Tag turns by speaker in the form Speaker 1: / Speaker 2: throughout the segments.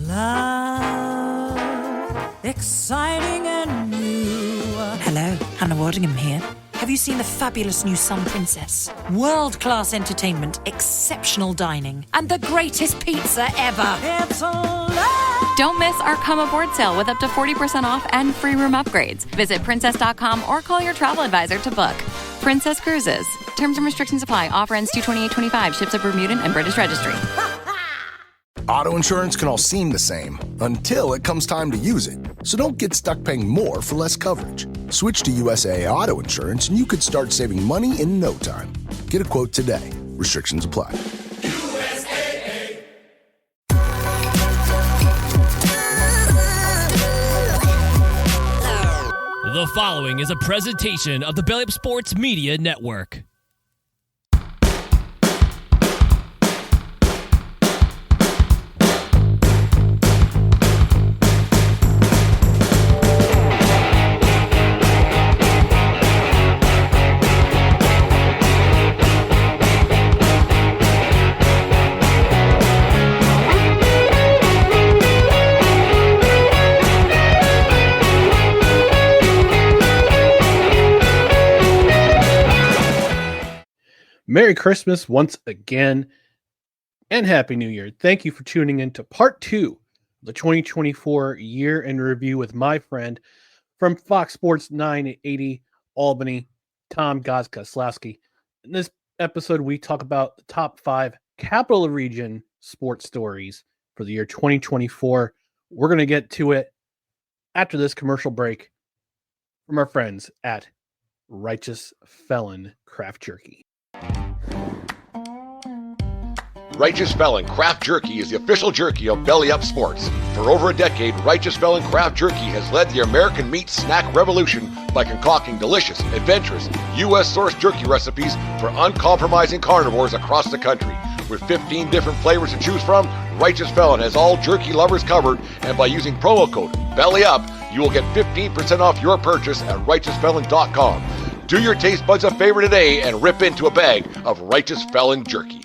Speaker 1: Love, exciting and new.
Speaker 2: Hello, Hannah Waddingham here. Have you seen the fabulous new Sun Princess? World-class entertainment, exceptional dining, and the greatest pizza ever.
Speaker 1: It's a love.
Speaker 3: Don't miss our Come Aboard sale with up to 40% off and free room upgrades. Visit princess.com or call your travel advisor to book. Princess Cruises. Terms and restrictions apply. Offer ends 2/28/25. Ships of Bermudan and British Registry.
Speaker 4: Auto insurance can all seem the same until it comes time to use it. So don't get stuck paying more for less coverage. Switch to USAA Auto Insurance and you could start saving money in no time. Get a quote today. Restrictions apply.
Speaker 5: USAA.
Speaker 6: The following is a presentation of the Belly Up Sports Media Network.
Speaker 7: Merry Christmas once again, and Happy New Year. Thank you for tuning in to part 2 of the 2024 year in review with my friend from Fox Sports 980 Albany, Tom Goz Goslowski. In this episode, we talk about the top 5 Capital Region sports stories for the year 2024. We're going to get to it after this commercial break from our friends at Righteous Felon Craft Jerky.
Speaker 8: Righteous Felon Craft Jerky is the official jerky of Belly Up Sports. For over a decade, Righteous Felon Craft Jerky has led the American meat snack revolution by concocting delicious, adventurous, U.S.-sourced jerky recipes for uncompromising carnivores across the country. With 15 different flavors to choose from, Righteous Felon has all jerky lovers covered, and by using promo code BELLYUP, you will get 15% off your purchase at righteousfelon.com. Do your taste buds a favor today and rip into a bag of Righteous Felon Jerky.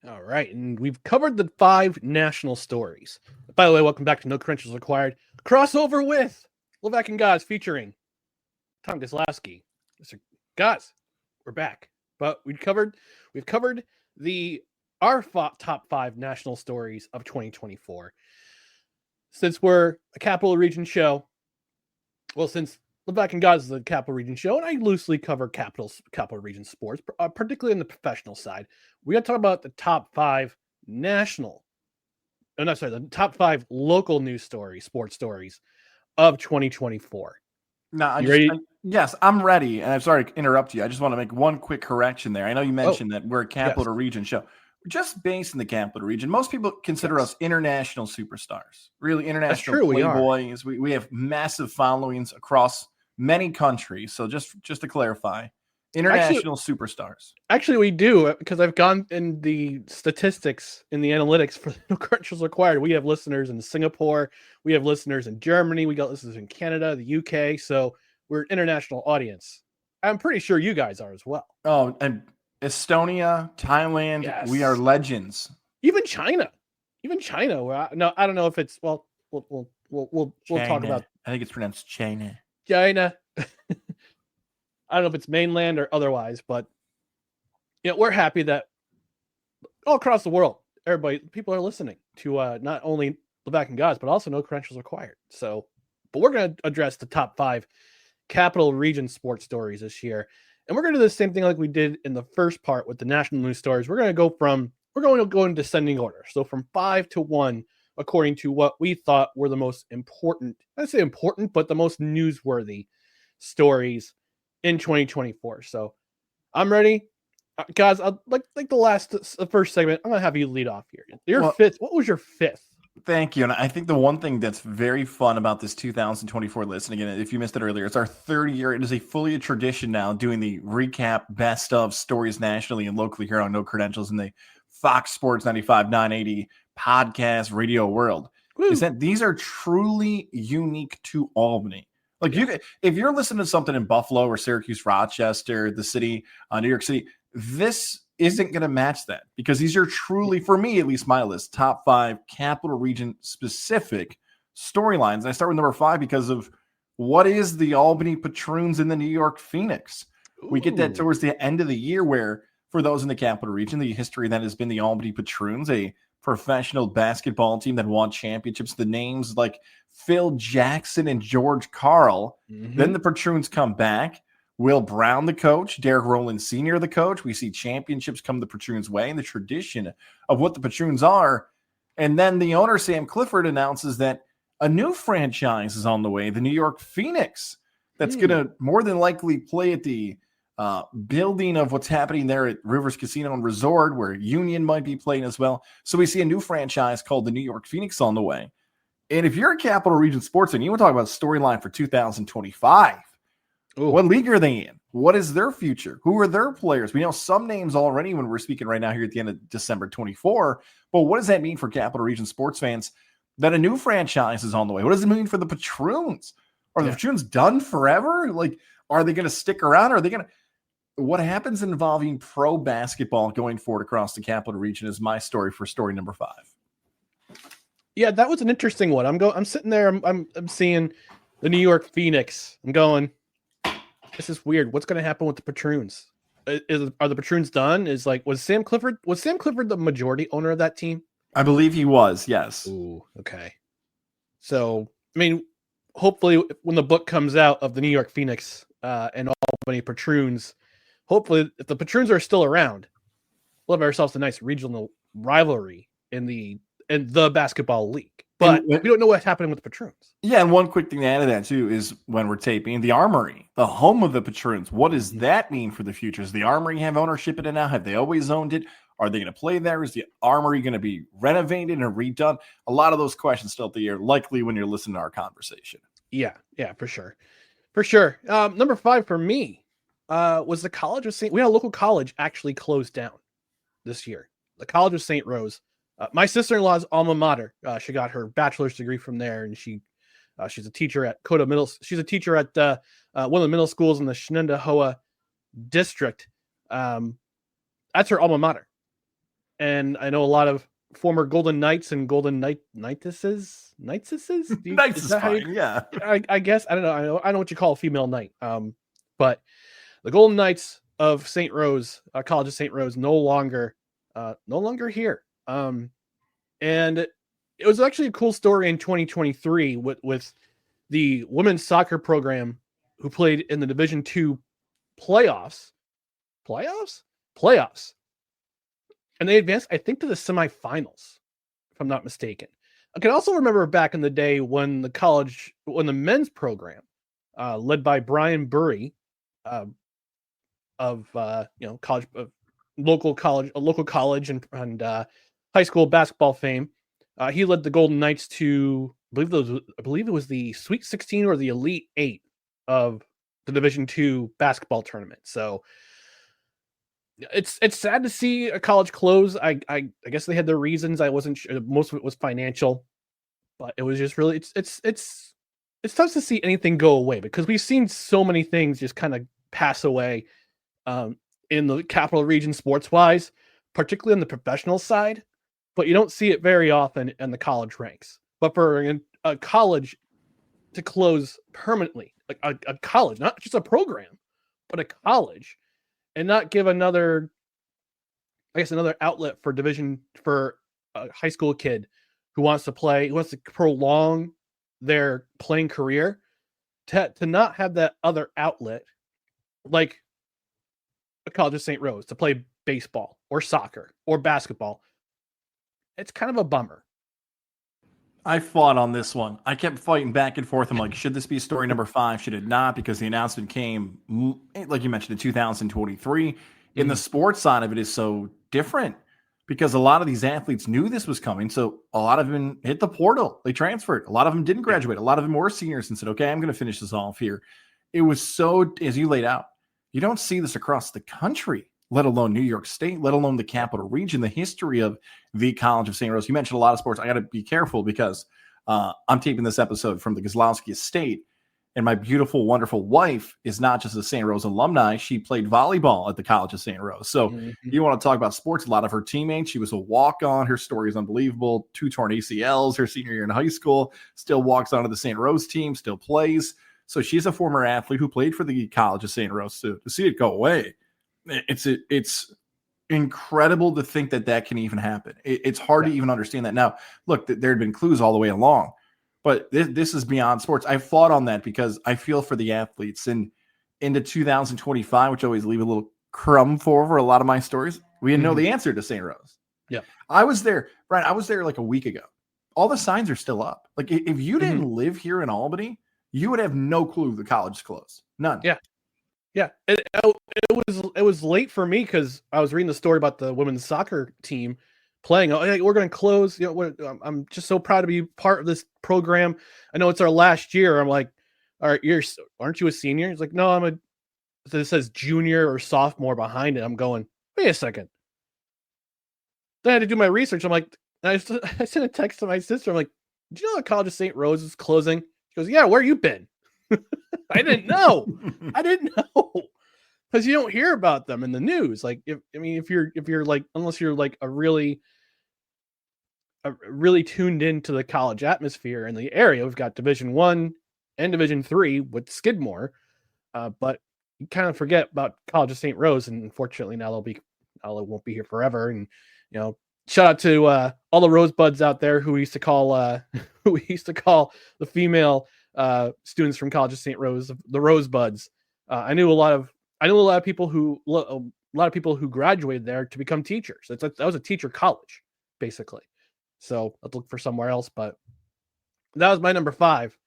Speaker 7: All right, and we've covered the 5 national stories. By the way, welcome back to No Credentials Required. Crossover with Levack and Goz featuring Tom Goslowski. Mr. Goz, we're back. But we've covered our top 5 national stories of 2024. Since we're a Capital Region show, since Levack and Goz is a Capital Region show, and I loosely cover Capital Region sports, particularly on the professional side, we got to talk about the top 5 the top 5 local news stories, sports stories of 2024.
Speaker 9: No,
Speaker 7: ready?
Speaker 9: Yes, I'm ready. And I'm sorry to interrupt you. I just want to make one quick correction there. I know you mentioned that we're a Capital Region show. We're just based in the Capital Region. Most people consider us international superstars, really international playboys. We have massive followings across many countries. So just to clarify, international superstars.
Speaker 7: Actually, we do, because I've gone in the statistics, in the analytics for No Credentials Required. We have listeners in Singapore. We have listeners in Germany. We got listeners in Canada, the UK. So we're an international audience. I'm pretty sure you guys are as well.
Speaker 9: Oh, and Estonia, Thailand, yes. We are legends.
Speaker 7: Even China. No, I don't know if it's, we'll talk about.
Speaker 9: I think it's pronounced China.
Speaker 7: China. I don't know if it's mainland or otherwise, but we're happy that all across the world, people are listening to not only Levack and Goz, but also No Credentials Required. So, but we're going to address the top 5 Capital Region sports stories this year. And we're going to do the same thing like we did in the first part with the national news stories. We're going to go in descending order. So from 5 to 1, according to what we thought were the most important, I'd say important, but the most newsworthy stories in 2024. So I'm ready. Guys, like the first segment, I'm going to have you lead off here. Your fifth. What was your 5th?
Speaker 9: Thank you. And I think the one thing that's very fun about this 2024 list, and again, if you missed it earlier, it's our 3rd year. It is fully a tradition now, doing the recap best of stories nationally and locally here on No Credentials in the Fox Sports 95 980 podcast radio world. Woo. Is that these are truly unique to Albany. Like if you're listening to something in Buffalo or Syracuse, Rochester, the city, New York City, this isn't going to match that because these are truly, for me, at least my list, top 5 Capital Region specific storylines. I start with number 5 because of what is the Albany Patroons and the New York Phoenix. We get that towards the end of the year where, for those in the Capital Region, the history that has been the Albany Patroons, a professional basketball team that won championships, the names like Phil Jackson and George Carl. Then the Patroons come back. Will Brown, the coach, Derek Rowland Sr., the coach. We see championships come the Patroons' way and the tradition of what the Patroons are. And then the owner, Sam Clifford, announces that a new franchise is on the way, the New York Phoenix, that's going to more than likely play at the building of what's happening there at Rivers Casino and Resort, where Union might be playing as well. So we see a new franchise called the New York Phoenix on the way. And if you're a Capital Region sports fan, you want to talk about storyline for 2025. What league are they in? What is their future? Who are their players? We know some names already when we're speaking right now here at the end of December 24. But what does that mean for Capital Region sports fans that a new franchise is on the way? What does it mean for the Patroons? Are the Patroons done forever? Like, are they going to stick around? Are they going to? What happens involving pro basketball going forward across the Capital Region is my story for story number 5.
Speaker 7: Yeah, that was an interesting one. I'm sitting there. I'm seeing the New York Phoenix. I'm going, this is weird. What's going to happen with the Patroons? Are the Patroons done? Was Sam Clifford the majority owner of that team? I
Speaker 9: believe he was. Yes.
Speaker 7: Ooh, okay. So, I mean, hopefully when the book comes out of the New York Phoenix and Albany Patroons, hopefully if the Patroons are still around, we'll have ourselves a nice regional rivalry in the basketball league. But we don't know what's happening with the Patroons.
Speaker 9: Yeah, and one quick thing to add to that, too, is when we're taping, the Armory, the home of the Patroons, what does that mean for the future? Does the Armory have ownership in it now? Have they always owned it? Are they going to play there? Is the Armory going to be renovated and redone? A lot of those questions still at the air, likely when you're listening to our conversation.
Speaker 7: Yeah, for sure. For sure. Number 5 for me was the College of St. We had a local college actually closed down this year. The College of St. Rose. My sister-in-law's alma mater. She got her bachelor's degree from there, and she's a teacher at Coda Middle. She's a teacher at one of the middle schools in the Shenandoah district. That's her alma mater, and I know a lot of former Golden Knights and Golden Knightesses. Knights is fine. Yeah, I guess I don't know. I know what you call a female knight. But the Golden Knights of St. Rose, College of St. Rose, no longer here. And it was actually a cool story in 2023 with the women's soccer program who played in the Division II playoffs. And they advanced, I think, to the semifinals, if I'm not mistaken. I can also remember back in the day when the men's program, led by Brian Burry, of local college and high school basketball fame. He led the Golden Knights to, I believe it was the Sweet 16 or the Elite 8 of the Division II basketball tournament. So it's sad to see a college close. I guess they had their reasons. I wasn't sure. Most of it was financial, but it was just really it's tough to see anything go away because we've seen so many things just kind of pass away in the Capital Region sports wise, particularly on the professional side, but you don't see it very often in the college ranks. But for a college to close permanently, like a college, not just a program, but a college, and not give another outlet for a high school kid who wants to prolong their playing career, to not have that other outlet, like a College of St. Rose, to play baseball or soccer or basketball. It's kind of a bummer.
Speaker 9: I fought on this one. I kept fighting back and forth. I'm like, should this be story number 5? Should it not? Because the announcement came, like you mentioned, in 2023. And the sports side of it is so different because a lot of these athletes knew this was coming. So a lot of them hit the portal. They transferred. A lot of them didn't graduate. A lot of them were seniors and said, okay, I'm going to finish this off here. It was so, as you laid out, you don't see this across the country, let alone New York State, let alone the Capital Region, the history of the College of St. Rose. You mentioned a lot of sports. I got to be careful because I'm taping this episode from the Goslowski estate. And my beautiful, wonderful wife is not just a St. Rose alumni. She played volleyball at the College of St. Rose. So you want to talk about sports, a lot of her teammates. She was a walk-on. Her story is unbelievable. 2 torn ACLs her senior year in high school. Still walks onto the St. Rose team, still plays. So she's a former athlete who played for the College of St. Rose. So to see it go away, it's incredible to think that can even happen. It's hard to even understand that. Now, look, there had been clues all the way along. But this is beyond sports. I fought on that because I feel for the athletes. And into 2025, which I always leave a little crumb for a lot of my stories, we didn't know the answer to St. Rose.
Speaker 7: Yeah.
Speaker 9: I was there, Brian. I was there like a week ago. All the signs are still up. Like if you didn't live here in Albany, you would have no clue the college is closed. None.
Speaker 7: Yeah. Yeah. It was late for me because I was reading the story about the women's soccer team playing. Like, we're going to close. I'm just so proud to be part of this program. I know it's our last year. I'm like, all right, aren't you a senior? He's like, no, it says junior or sophomore behind it. I'm going, wait a second. Then I had to do my research. I'm like, I sent a text to my sister. I'm like, do you know the College of St. Rose is closing? She goes, yeah, where you been? I didn't know. Because you don't hear about them in the news. Like, if you're like, unless you're like a really tuned into the college atmosphere in the area, we've got Division 1 and Division 3 with Skidmore, but you kind of forget about College of St. Rose, and unfortunately now it won't be here forever. And shout out to all the Rosebuds out there who we used to call the female students from College of St. Rose the Rosebuds. I knew a lot of people who graduated there to become teachers. That was a teacher college, basically. So let's look for somewhere else. But that was my number 5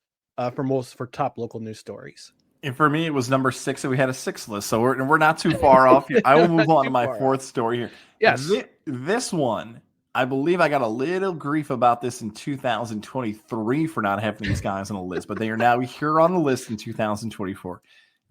Speaker 7: for top local news stories.
Speaker 9: And for me, it was number 6, and we had a 6 list. So we're not too far off. I will move on to my 4th story here.
Speaker 7: Yes.
Speaker 9: This one, I believe I got a little grief about this in 2023 for not having these guys on the list, but they are now here on the list in 2024.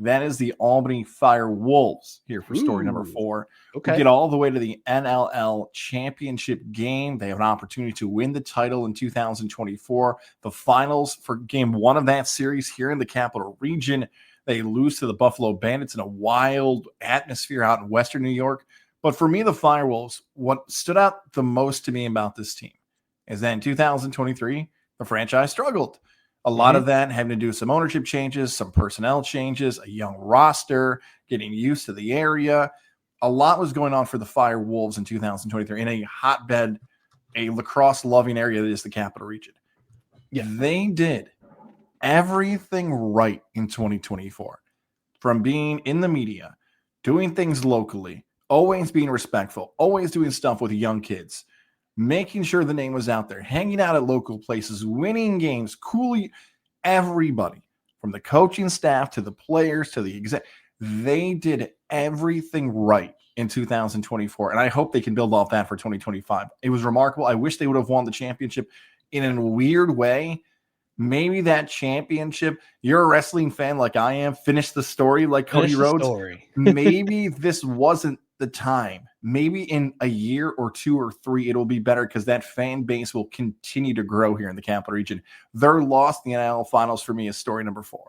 Speaker 9: That is the Albany FireWolves here for story number 4.
Speaker 7: Okay.
Speaker 9: We get all the way to the NLL championship game. They have an opportunity to win the title in 2024. The finals for game 1 of that series here in the Capital Region. They lose to the Buffalo Bandits in a wild atmosphere out in Western New York. But for me, the FireWolves, what stood out the most to me about this team is that in 2023, the franchise struggled. A lot of that having to do with some ownership changes, some personnel changes, a young roster, getting used to the area. A lot was going on for the FireWolves in 2023 in a hotbed, a lacrosse-loving area that is the Capital Region. Yeah, they did everything right in 2024. From being in the media, doing things locally, always being respectful, always doing stuff with young kids, making sure the name was out there, hanging out at local places, winning games, coolly. Everybody, from the coaching staff to the players to the exec, they did everything right in 2024. And I hope they can build off that for 2025. It was remarkable. I wish they would have won the championship in a weird way. Maybe that championship, you're a wrestling fan like I am, finish the story like Cody Rhodes. Maybe this wasn't the time. Maybe in a year or 2 or 3, it'll be better because that fan base will continue to grow here in the Capital Region. Their loss in the NLL Finals for me is story number 4.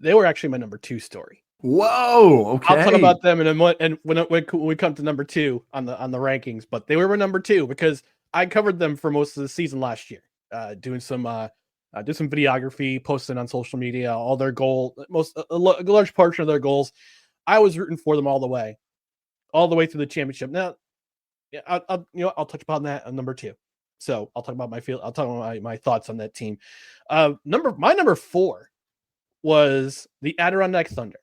Speaker 7: They were actually my number 2 story.
Speaker 9: Whoa! Okay,
Speaker 7: I'll talk about them and when we come to number 2 on the rankings. But they were my number 2 because I covered them for most of the season last year, doing some videography, posting on social media, all their a large portion of their goals. I was rooting for them all the way through the championship. Now, I'll touch upon that on number 2. So I'll talk about my thoughts on that team. My number 4 was the Adirondack Thunder.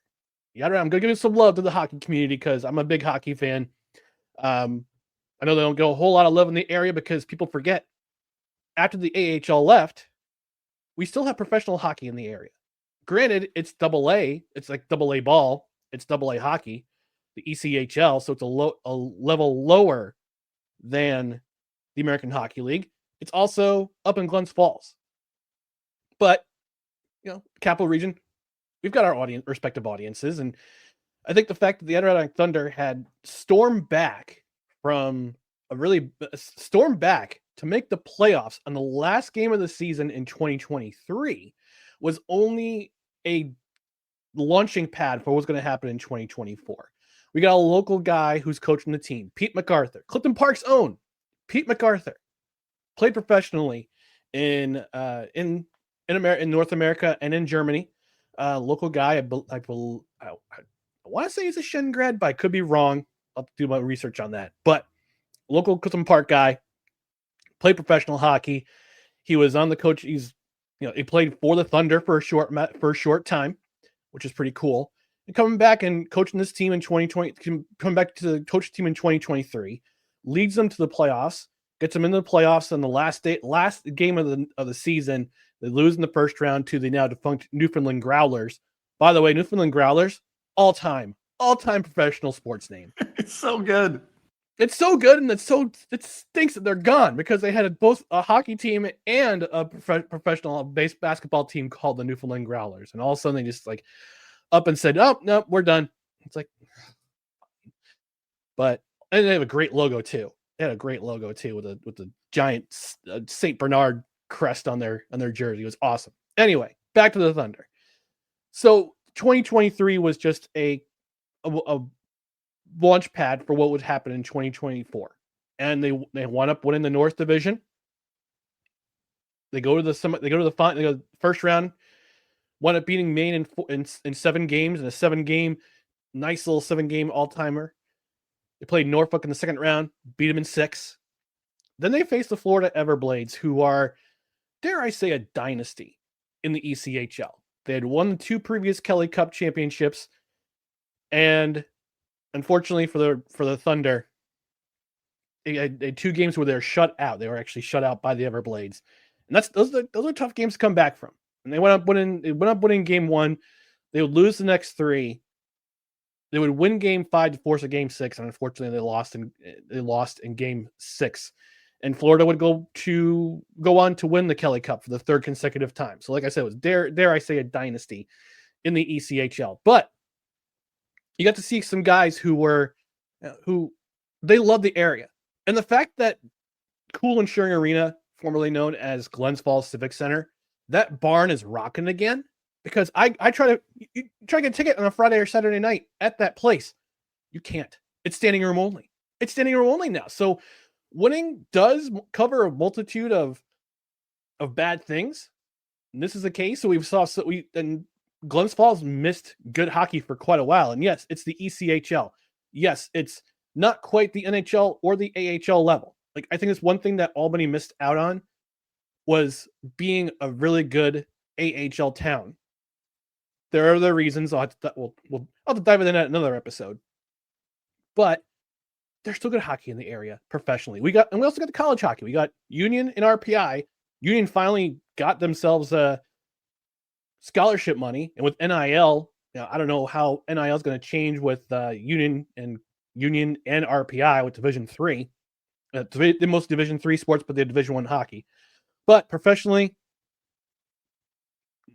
Speaker 7: I'm going to give some love to the hockey community because I'm a big hockey fan. I know they don't get a whole lot of love in the area because people forget after the AHL left, we still have professional hockey in the area. Granted, it's AA. It's like AA ball. It's AA hockey, the ECHL. So it's a level lower than the American Hockey League. It's also up in Glens Falls. But, Capital Region, we've got our respective audiences. And I think the fact that the Adirondack Thunder had stormed back to make the playoffs on the last game of the season in 2023 was only a launching pad for what's going to happen in 2024. We got a local guy who's coaching the team, Pete MacArthur, Clifton Park's own Pete MacArthur, played professionally in North America and in Germany. Local guy, I want to say he's a Shen grad, but I could be wrong. I'll do my research on that. But local Clifton Park guy, played professional hockey. He was on the coach. He played for the Thunder for a short time, which is pretty cool. And coming back and coaching this team in 2020, coming back to the coach team in 2023, leads them to the playoffs, gets them into the playoffs on the last game of the season. They lose in the first round to the now defunct Newfoundland Growlers. By the way, Newfoundland Growlers, all-time professional sports name.
Speaker 9: It's so good.
Speaker 7: It's so good, and it stinks that they're gone because they had both a hockey team and a professional basketball team called the Newfoundland Growlers. And all of a sudden they just like up and said, "Oh, no, we're done." It's like, and they have a great logo too. They had a great logo too with the giant St. Bernard crest on their jersey. It was awesome. Anyway, back to the Thunder. So 2023 was just a launch pad for what would happen in 2024, and they wound up winning the North Division. They go to the first round, wound up beating Maine in 7 games in a nice little 7-game all-timer. They played Norfolk in the second round, beat them in 6. Then they faced the Florida Everblades, who are, dare I say, a dynasty in the ECHL. They had won the 2 previous Kelly Cup championships, and unfortunately for the Thunder, they had 2 games where they were shut out. They were actually shut out by the Everblades, and those are tough games to come back from. And they went up winning game 1. They would lose the next 3. They would win game 5 to force a game 6, and unfortunately they lost in game 6. And Florida would go on to win the Kelly Cup for the 3rd consecutive time. So like I said, it was dare I say a dynasty in the ECHL. But you got to see some guys who they love the area. And the fact that Cool Insuring Arena, formerly known as Glens Falls Civic Center, that barn is rocking again, because I try to get a ticket on a Friday or Saturday night at that place. You can't. It's standing room only. It's standing room only now. So winning does cover a multitude of bad things. And this is the case. So Glens Falls missed good hockey for quite a while. And yes, it's the ECHL. Yes, it's not quite the NHL or the AHL level. Like, I think it's one thing that Albany missed out on was being a really good AHL town. There are other reasons. I'll have to dive into that in another episode. But there's still good hockey in the area professionally. We also got the college hockey. We got Union and RPI. Union finally got themselves scholarship money, and with NIL, I don't know how NIL is going to change with Union and RPI with Division 3. The most Division 3 sports, but they're Division 1 hockey. But professionally,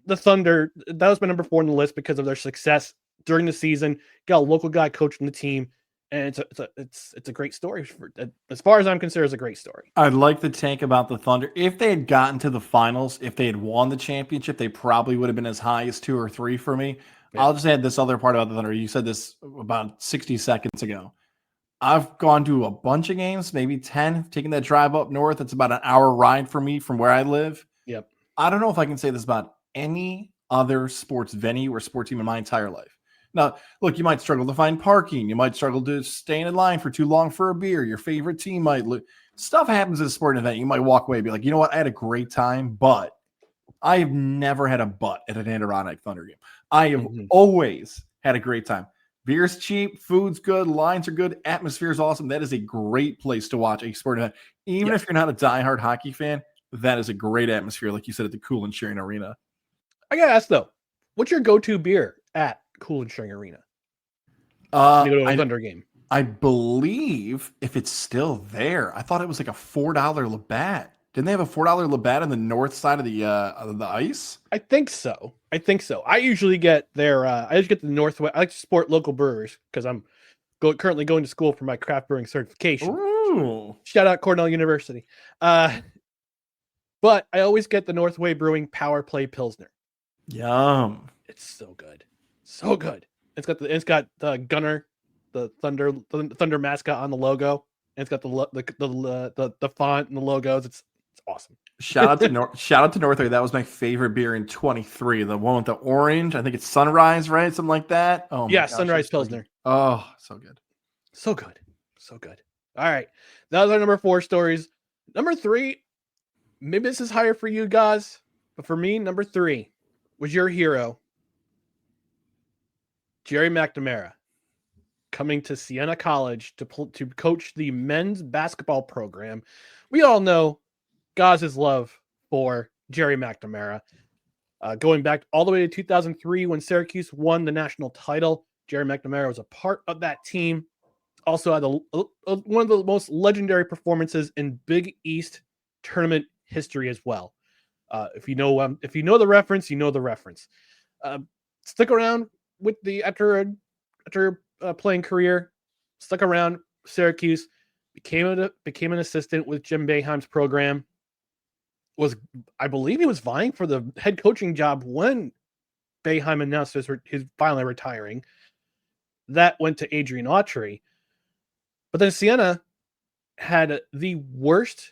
Speaker 7: the Thunder, that was my number 4 on the list because of their success during the season. Got a local guy coaching the team, and it's a great story. As far as I'm concerned, it's a great story.
Speaker 9: I'd like to take about the Thunder. If they had gotten to the finals, if they had won the championship, they probably would have been as high as 2 or 3 for me. Yeah. I'll just add this other part about the Thunder. You said this about 60 seconds ago. I've gone to a bunch of games, maybe 10, taking that drive up north. It's about an hour ride for me from where I live.
Speaker 7: Yep.
Speaker 9: I don't know if I can say this about any other sports venue or sports team in my entire life. Now, look, you might struggle to find parking. You might struggle to stay in line for too long for a beer. Your favorite team might lose. Stuff happens at a sporting event. You might walk away and be like, you know what? I had a great time, but I have never had a butt at an Adirondack Thunder game. I have always had a great time. Beer's cheap, food's good, lines are good, atmosphere is awesome. That is a great place to watch a sporting event. Even if you're not a diehard hockey fan, that is a great atmosphere, like you said, at the Cool Insuring Arena.
Speaker 7: I gotta ask though, what's your go-to beer at Cool Insuring Arena? You go to a Thunder game.
Speaker 9: I believe if it's still there, I thought it was like a $4 Labatt. Didn't they have a $4 Labatt on the north side of the ice?
Speaker 7: I think so. I usually get their. I just get the Northwest. I like to support local brewers because I'm currently going to school for my craft brewing certification.
Speaker 9: Ooh.
Speaker 7: Shout out Cornell University. But I always get the Northway Brewing Power Play Pilsner.
Speaker 9: Yum.
Speaker 7: It's so good. So good. It's got the Gunner, the Thunder mascot on the logo. And it's got the font and the logos. It's awesome.
Speaker 9: Shout out to Northway. That was my favorite beer in 23. The one with the orange. I think it's Sunrise, right? Something like that. Oh,
Speaker 7: yeah, Sunrise Pilsner.
Speaker 9: Oh, so good.
Speaker 7: So good. So good. All right. That was our number 4 stories. Number 3, maybe this is higher for you guys, but for me, number 3 was your hero, Gerry McNamara, coming to Siena College to coach the men's basketball program. We all know Goz's love for Gerry McNamara. Going back all the way to 2003 when Syracuse won the national title, Gerry McNamara was a part of that team. Also had one of the most legendary performances in Big East tournament history as well. If you know the reference, you know the reference. Stick around with the after playing career. Stuck around Syracuse, became an assistant with Jim Boeheim's program. I believe he was vying for the head coaching job when Boeheim announced his finally retiring. That went to Adrian Autry. But then Siena had the worst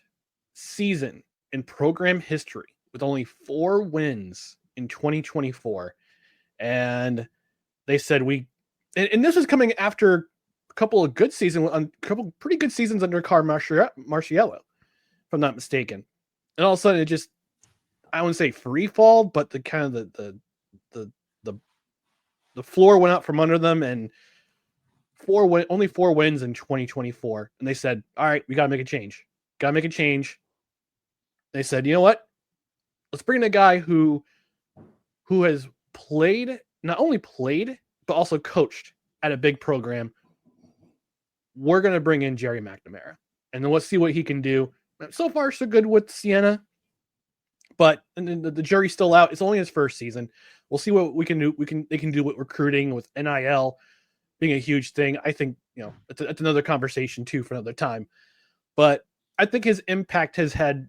Speaker 7: season in program history with only 4 wins in 2024. And they said and this is coming after a couple of good seasons, a couple pretty good seasons under Carl Marciello, if I'm not mistaken. And all of a sudden it just, I wouldn't say free fall, but the kind of the floor went out from under them, and only 4 wins in 2024. And they said, all right, we got to make a change. They said, you know what? Let's bring in a guy who has not only played, but also coached at a big program. We're going to bring in Gerry McNamara, and then let's see what he can do. So far, so good with Siena, but the jury's still out. It's only his first season. We'll see what we can do. They can do with recruiting, with NIL being a huge thing. I think, it's another conversation too for another time. But I think his impact has had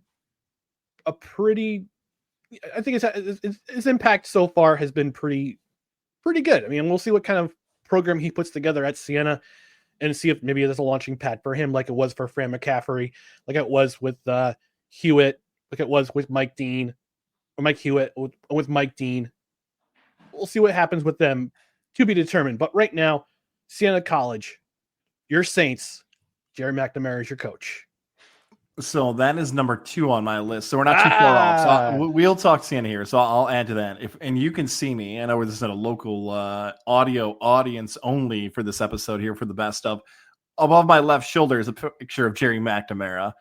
Speaker 7: his impact so far has been pretty good. I mean, we'll see what kind of program he puts together at Siena, and see if maybe there's a launching pad for him, like it was for Fran McCaffrey, like it was with Hewitt, like it was with Mike Dean, or Mike Hewitt with Mike Dean. We'll see what happens with them, to be determined. But right now, Siena College, your Saints, Gerry McNamara is your coach.
Speaker 9: So that is number 2 on my list. So we're not too far off. So we'll talk Siena here. So I'll add to that. And you can see me, I know this is a local audio audience only for this episode here for the best of. Above my left shoulder is a picture of Gerry McNamara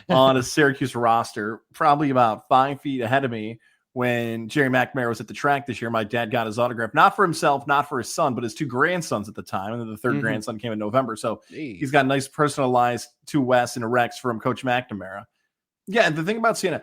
Speaker 9: on a Syracuse roster, probably about 5 feet ahead of me. When Gerry McNamara was at the track this year, my dad got his autograph, not for himself, not for his son, but his 2 grandsons at the time. And then the 3rd grandson came in November. So he's got nice personalized 2 West and a Rex from Coach McNamara. Yeah, and the thing about Siena,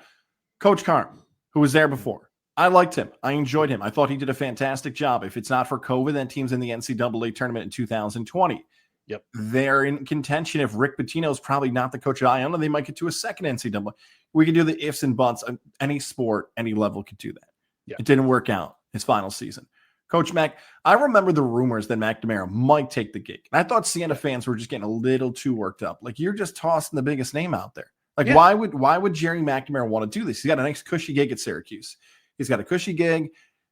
Speaker 9: Coach Carm, who was there before, I liked him. I enjoyed him. I thought he did a fantastic job. If it's not for COVID, that team's in the NCAA tournament in 2020.
Speaker 7: Yep.
Speaker 9: They're in contention. If Rick Pitino is probably not the coach of Iona, they might get to a 2nd NCAA. We can do the ifs and buts. Any sport, any level could do that.
Speaker 7: Yep.
Speaker 9: It didn't work out his final season. Coach Mac, I remember the rumors that McNamara might take the gig. And I thought Siena fans were just getting a little too worked up. Like, you're just tossing the biggest name out there. Like, why would Gerry McNamara want to do this? He's got a nice cushy gig at Syracuse. He's got a cushy gig,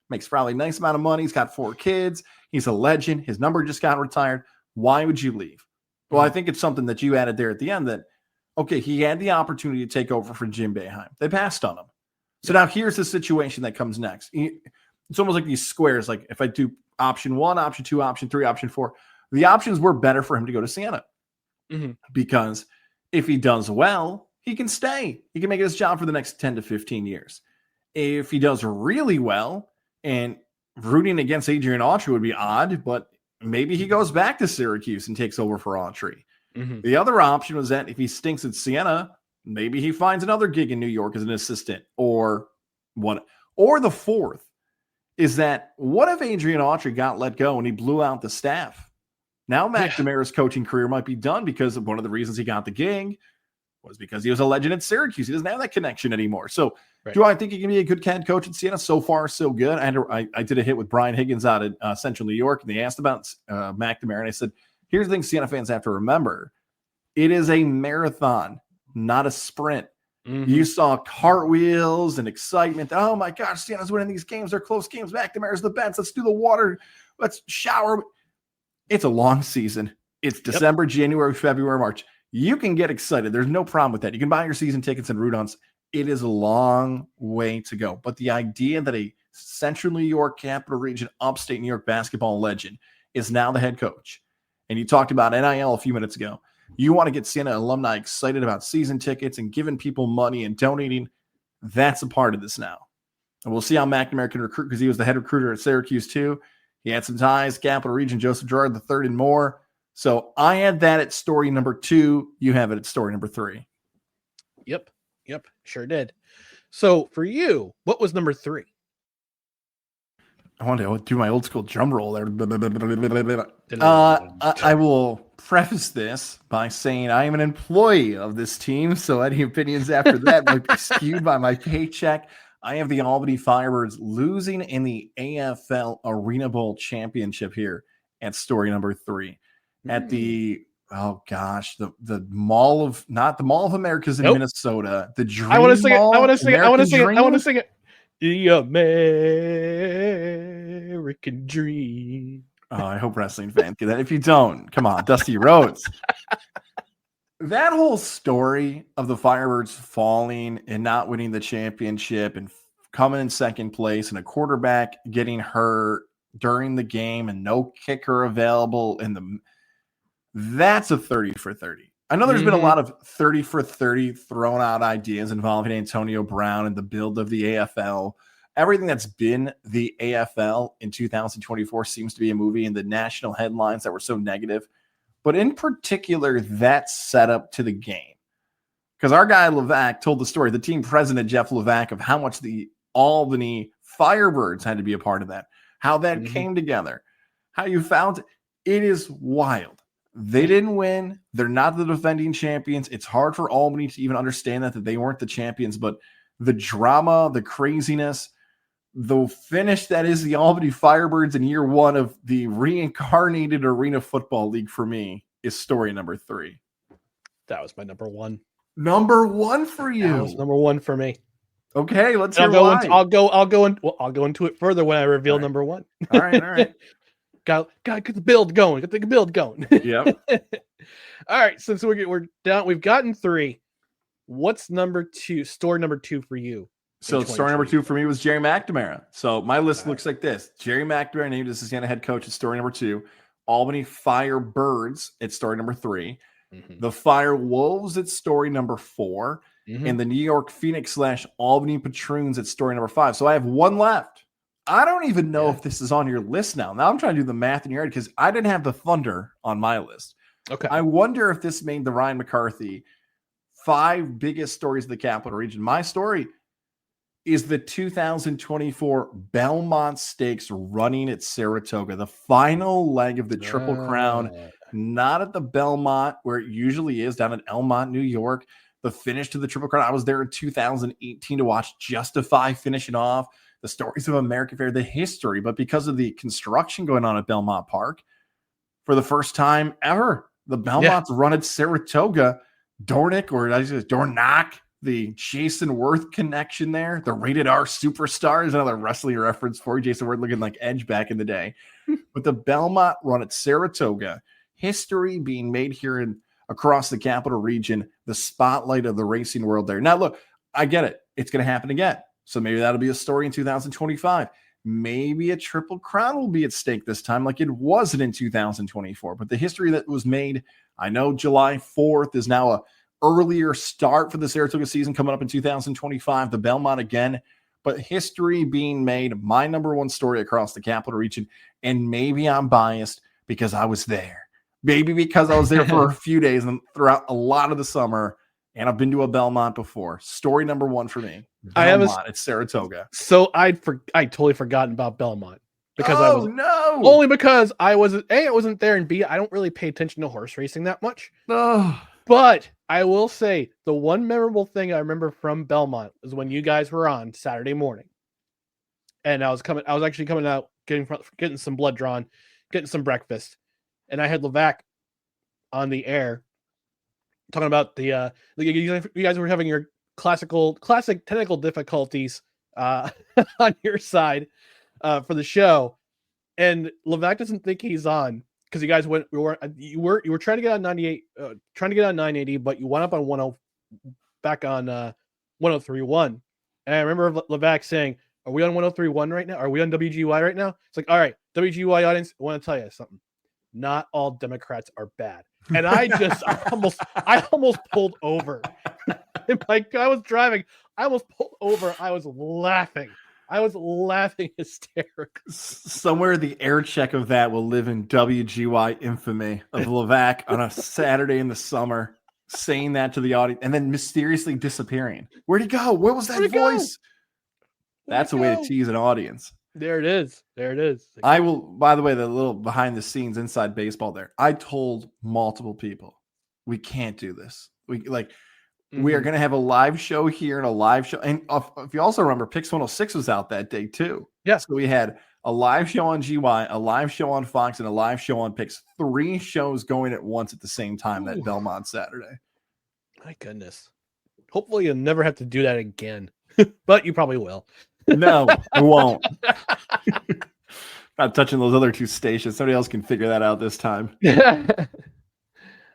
Speaker 9: makes probably a nice amount of money. He's got 4 kids. He's a legend. His number just got retired. Why would you leave? Well, I think it's something that you added there at the end that, okay, he had the opportunity to take over for Jim Boeheim. They passed on him. So now here's the situation that comes next. It's almost like these squares. Like if I do option 1, option 2, option 3, option 4, the options were better for him to go to Siena because if he does well, he can stay. He can make it his job for the next 10 to 15 years. If he does really well, and rooting against Adrian Autry would be odd, but maybe he goes back to Syracuse and takes over for Autry. The other option was that if he stinks at Siena, maybe he finds another gig in New York as an assistant or what. Or the 4th is that what if Adrian Autry got let go and he blew out the staff? Now McNamara's coaching career might be done because of one of the reasons he got the gig. was because he was a legend at Syracuse. He doesn't have that connection anymore. So
Speaker 7: Right.
Speaker 9: do I think he can be a good head coach at Siena? So far, so good. I did a hit with Brian Higgins out at Central New York, and they asked about McNamara, and I said, here's the thing Siena fans have to remember. It is a marathon, not a sprint.
Speaker 7: Mm-hmm.
Speaker 9: You saw cartwheels and excitement. Oh my gosh, Siena's winning these games. They're close games. McNamara's the best. Let's do the water. Let's shower. It's a long season. It's December, January, February, March. You can get excited. There's no problem with that. You can buy your season tickets and root on. It is a long way to go. But the idea that a Central New York, Capital Region, upstate New York basketball legend is now the head coach. And you talked about NIL a few minutes ago. You want to get Siena alumni excited about season tickets and giving people money and donating. That's a part of this now. And we'll see how McNamara can recruit because he was the head recruiter at Syracuse too. He had some ties, Capital Region, Joseph Girard III and more. So I had that at story number 2. You have it at story number 3.
Speaker 7: Yep, sure did. So for you, what was number 3?
Speaker 9: I want to do my old school drum roll there. I will preface this by saying I am an employee of this team, so any opinions after that might be skewed by my paycheck. I have the Albany Firebirds losing in the AFL Arena Bowl Championship here at story number 3. At the the Mall of America's in Minnesota. The Dream
Speaker 7: I want to sing
Speaker 9: Mall,
Speaker 7: it. I want to sing it. The American Dream.
Speaker 9: Oh, I hope wrestling fans get that. If you don't, come on, Dusty Rhodes. That whole story of the Firebirds falling and not winning the championship and coming in second place and a quarterback getting hurt during the game and no kicker available that's a 30 for 30. I know there's been a lot of 30 for 30 thrown out ideas involving Antonio Brown and the build of the AFL. Everything that's been the AFL in 2024 seems to be a movie, and the national headlines that were so negative. But in particular, that setup to the game. Because our guy Levack told the story, the team president, Jeff Levack, of how much the Albany Firebirds had to be a part of that, how that came together, how you found it. It is wild. They didn't win. They're not the defending champions. It's hard for Albany to even understand that they weren't the champions, but the drama, the craziness, the finish that is the Albany Firebirds in year 1 of the reincarnated Arena Football League for me is story number 3.
Speaker 7: That was my number 1.
Speaker 9: Number 1 for you.
Speaker 7: That was number 1 for me.
Speaker 9: Okay, let's hear
Speaker 7: why.
Speaker 9: why.
Speaker 7: I'll go into it further when I reveal number 1.
Speaker 9: All right.
Speaker 7: Got get the build going. Get the build going.
Speaker 9: Yep.
Speaker 7: All right. Since we're down, we've gotten 3. What's number 2? Story number 2 for you.
Speaker 9: So story number 2 for me was Gerry McNamara. So my list looks like this: Gerry McNamara named as the Siena head coach at story number 2. Albany Firebirds at story number 3. The FireWolves at story number 4. And the New York Phoenix / Albany Patroons at story number 5. So I have 1 left. I don't even know if this is on your list now. Now I'm trying to do the math in your head because I didn't have the Thunder on my list.
Speaker 7: Okay.
Speaker 9: I wonder if this made the Ryan McCarthy 5 biggest stories of the Capital Region. My story is the 2024 Belmont Stakes running at Saratoga, the final leg of the Triple Crown, not at the Belmont where it usually is, down in Elmont, New York. The finish to the Triple Crown. I was there in 2018 to watch Justify finish it off. The stories of American Fair, the history, but because of the construction going on at Belmont Park, for the first time ever, the Belmont's run at Saratoga. Dornock, the Jason Worth connection there, the rated R superstar is another wrestling reference for you. Jason Worth looking like Edge back in the day. But the Belmont run at Saratoga, history being made here across the Capital Region, the spotlight of the racing world there. Now, look, I get it. It's going to happen again. So maybe that'll be a story in 2025. Maybe a Triple Crown will be at stake this time like it wasn't in 2024. But the history that was made, I know July 4th is now a earlier start for the Saratoga season coming up in 2025. The Belmont again. But history being made, my number 1 story across the Capital Region. And maybe I'm biased because I was there. Maybe because I was there for a few days and throughout a lot of the summer. And I've been to a Belmont before. Story number 1 for me. Belmont at Saratoga.
Speaker 7: So I totally forgotten about Belmont because
Speaker 9: only
Speaker 7: because I wasn't there, and B, I don't really pay attention to horse racing that much.
Speaker 9: Oh.
Speaker 7: But I will say the one memorable thing I remember from Belmont is when you guys were on Saturday morning, and I was actually coming out, getting some blood drawn, getting some breakfast, and I had Levack on the air talking about you guys were having your classic technical difficulties on your side for the show, and Levack doesn't think he's on because you guys you were trying to get on 98, trying to get on 980, but you went up on 10 back on 1031, and I remember Levack saying, "Are we on 1031 right now? Are we on WGY right now?" It's like, all right, WGY audience, I want to tell you something. Not all Democrats are bad. And I almost pulled over. Like I was driving, I almost pulled over. I was laughing hysterically.
Speaker 9: Somewhere the air check of that will live in WGY infamy of Levack on a Saturday in the summer saying that to the audience and then mysteriously disappearing. Where'd he go? Where was that voice? That's a way to tease an audience.
Speaker 7: There it is.
Speaker 9: I will, by the way, the little behind the scenes inside baseball there. I told multiple people, we can't do this. We are going to have a live show here and a live show. And if you also remember, Pix 106 was out that day too.
Speaker 7: Yeah.
Speaker 9: So we had a live show on GY, a live show on Fox, and a live show on Pix. 3 shows going at once at the same time that Belmont Saturday.
Speaker 7: My goodness. Hopefully you'll never have to do that again. But you probably will.
Speaker 9: No, I won't. Not touching those other 2 stations. Somebody else can figure that out this time.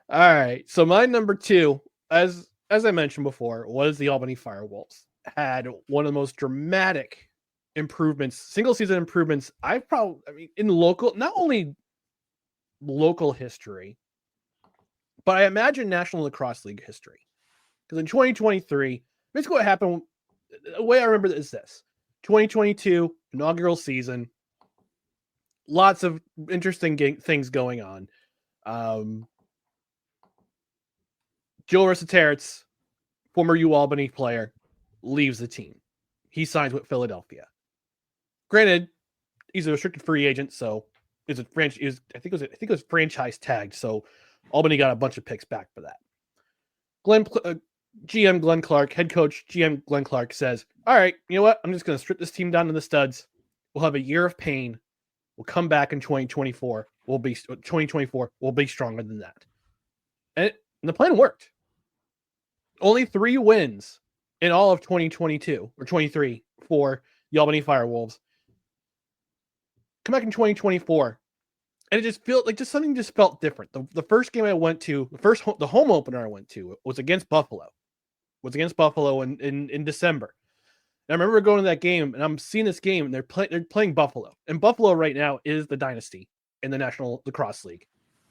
Speaker 7: All right. So my number 2, as I mentioned before, was the Albany FireWolves. Had one of the most dramatic improvements, single season improvements in local, not only local history, but I imagine National Lacrosse League history. Because in 2023, basically what happened, the way I remember is this. 2022 inaugural season, lots of interesting things going on. Joe Rositaritz, former Albany player, leaves the team. He signs with Philadelphia. Granted, he's a restricted free agent, so I think it was franchise tagged. So Albany got a bunch of picks back for that. GM Glenn Clark, head coach GM Glenn Clark says, all right, you know what? I'm just going to strip this team down to the studs. We'll have a year of pain. We'll come back in 2024. 2024 will be stronger than that. And the plan worked. Only 3 wins in all of 2022 or 23 for the Albany FireWolves. Come back in 2024. And it just felt like something just felt different. The first game I went to, the home opener I went to was against Buffalo. In December. And I remember going to that game, and I'm seeing this game, and they're playing Buffalo. And Buffalo right now is the dynasty in the National Lacrosse League.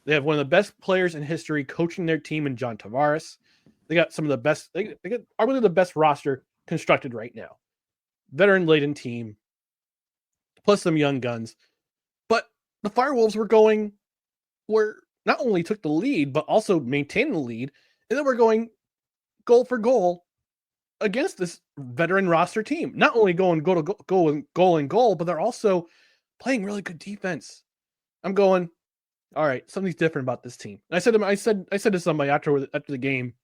Speaker 7: They have one of the best players in history coaching their team in John Tavares. They got some of the best. They got arguably the best roster constructed right now. Veteran-laden team, plus some young guns. But the FireWolves were not only took the lead, but also maintained the lead, and then we're going goal for goal against this veteran roster team. Not only going goal, but they're also playing really good defense. I'm going, all right, something's different about this team. And I said to somebody after the game,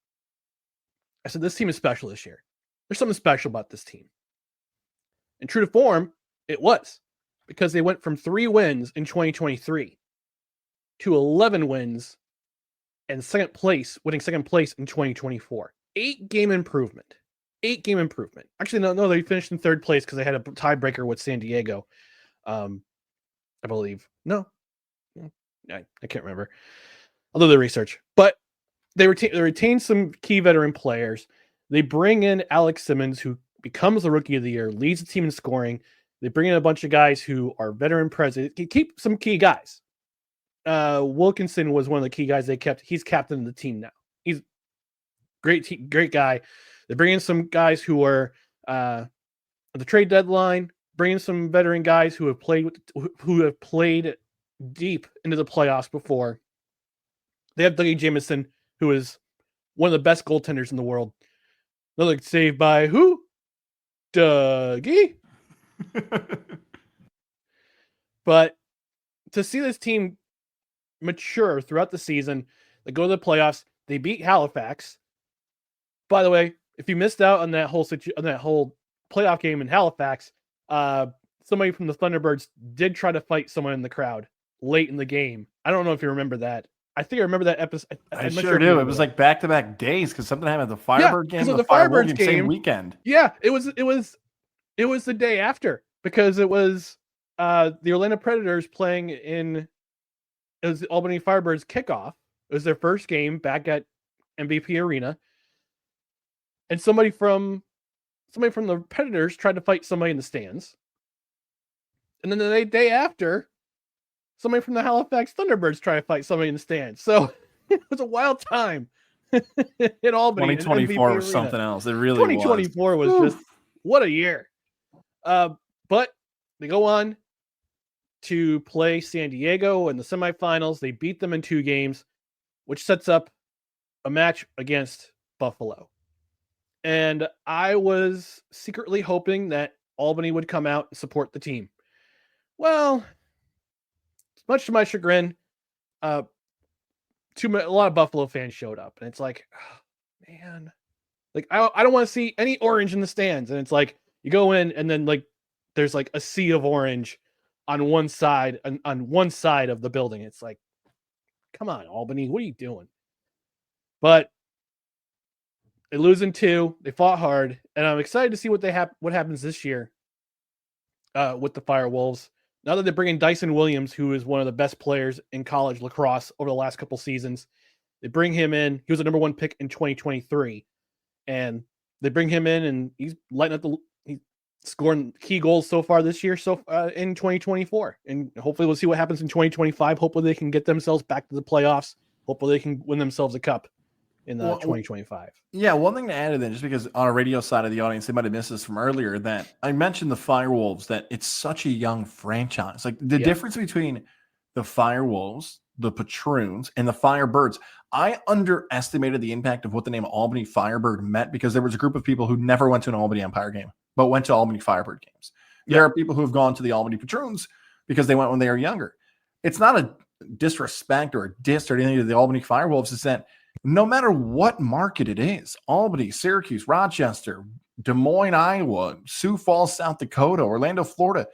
Speaker 7: I said, this team is special this year. There's something special about this team. And true to form, it was, because they went from 3 wins in 2023 to 11 wins and winning second place in 2024. 8-game improvement. Actually, no, they finished in 3rd place because they had a tiebreaker with San Diego. I believe. No, I can't remember. I'll do the research. But they retain some key veteran players. They bring in Alex Simmons, who becomes the Rookie of the Year, leads the team in scoring. They bring in a bunch of guys who are veteran present. Keep some key guys. Wilkinson was one of the key guys they kept. He's captain of the team now. He's great guy. They bring in some guys who are at the trade deadline. Bring in some veteran guys who have played deep into the playoffs before. They have Dougie Jamieson, who is one of the best goaltenders in the world. Another save by who? Dougie. But to see this team mature throughout the season, they go to the playoffs. They beat Halifax. by the way, if you missed out on that whole playoff game in Halifax, somebody from the Thunderbirds did try to fight someone in the crowd late in the game. I don't know if you remember that. I think I remember that episode.
Speaker 9: I sure do. It was like back-to-back days because something happened at the Firebird game and
Speaker 7: the
Speaker 9: Firebirds game same weekend.
Speaker 7: Yeah, it was the day after because it was the Orlando Predators playing it was the Albany Firebirds kickoff. It was their first game back at MVP Arena. And somebody from the Predators tried to fight somebody in the stands. And then the day after, somebody from the Halifax Thunderbirds tried to fight somebody in the stands. So it was a wild time in Albany.
Speaker 9: 2024 was something else. It really
Speaker 7: 2024 was just, what a year. But they go on to play San Diego in the semifinals. They beat them in 2 games, which sets up a match against Buffalo. And I was secretly hoping that Albany would come out and support the team. Well, much to my chagrin, a lot of Buffalo fans showed up, and it's like, oh, man, like I don't want to see any orange in the stands. And it's like you go in, and then like there's like a sea of orange on one side of the building. It's like, come on, Albany, what are you doing? But they lose in 2. They fought hard, and I'm excited to see what happens this year with the FireWolves. Now that they bring in Dyson Williams, who is one of the best players in college lacrosse over the last couple seasons, they bring him in. He was a number 1 pick in 2023, and they bring him in, and he's lighting up he's scoring key goals so far this year. So in 2024, and hopefully we'll see what happens in 2025. Hopefully they can get themselves back to the playoffs. Hopefully they can win themselves a cup in 2025.
Speaker 9: Yeah, one thing to add to that, just because on a radio side of the audience, they might have missed this from earlier, that I mentioned the FireWolves, that it's such a young franchise. Like the difference between the FireWolves, the Patroons, and the Firebirds, I underestimated the impact of what the name Albany Firebird meant because there was a group of people who never went to an Albany Empire game, but went to Albany Firebird games. There are people who have gone to the Albany Patroons because they went when they were younger. It's not a disrespect or a diss or anything to the Albany FireWolves. It's that no matter what market it is, Albany, Syracuse, Rochester, Des Moines, Iowa, Sioux Falls, South Dakota, Orlando, Florida,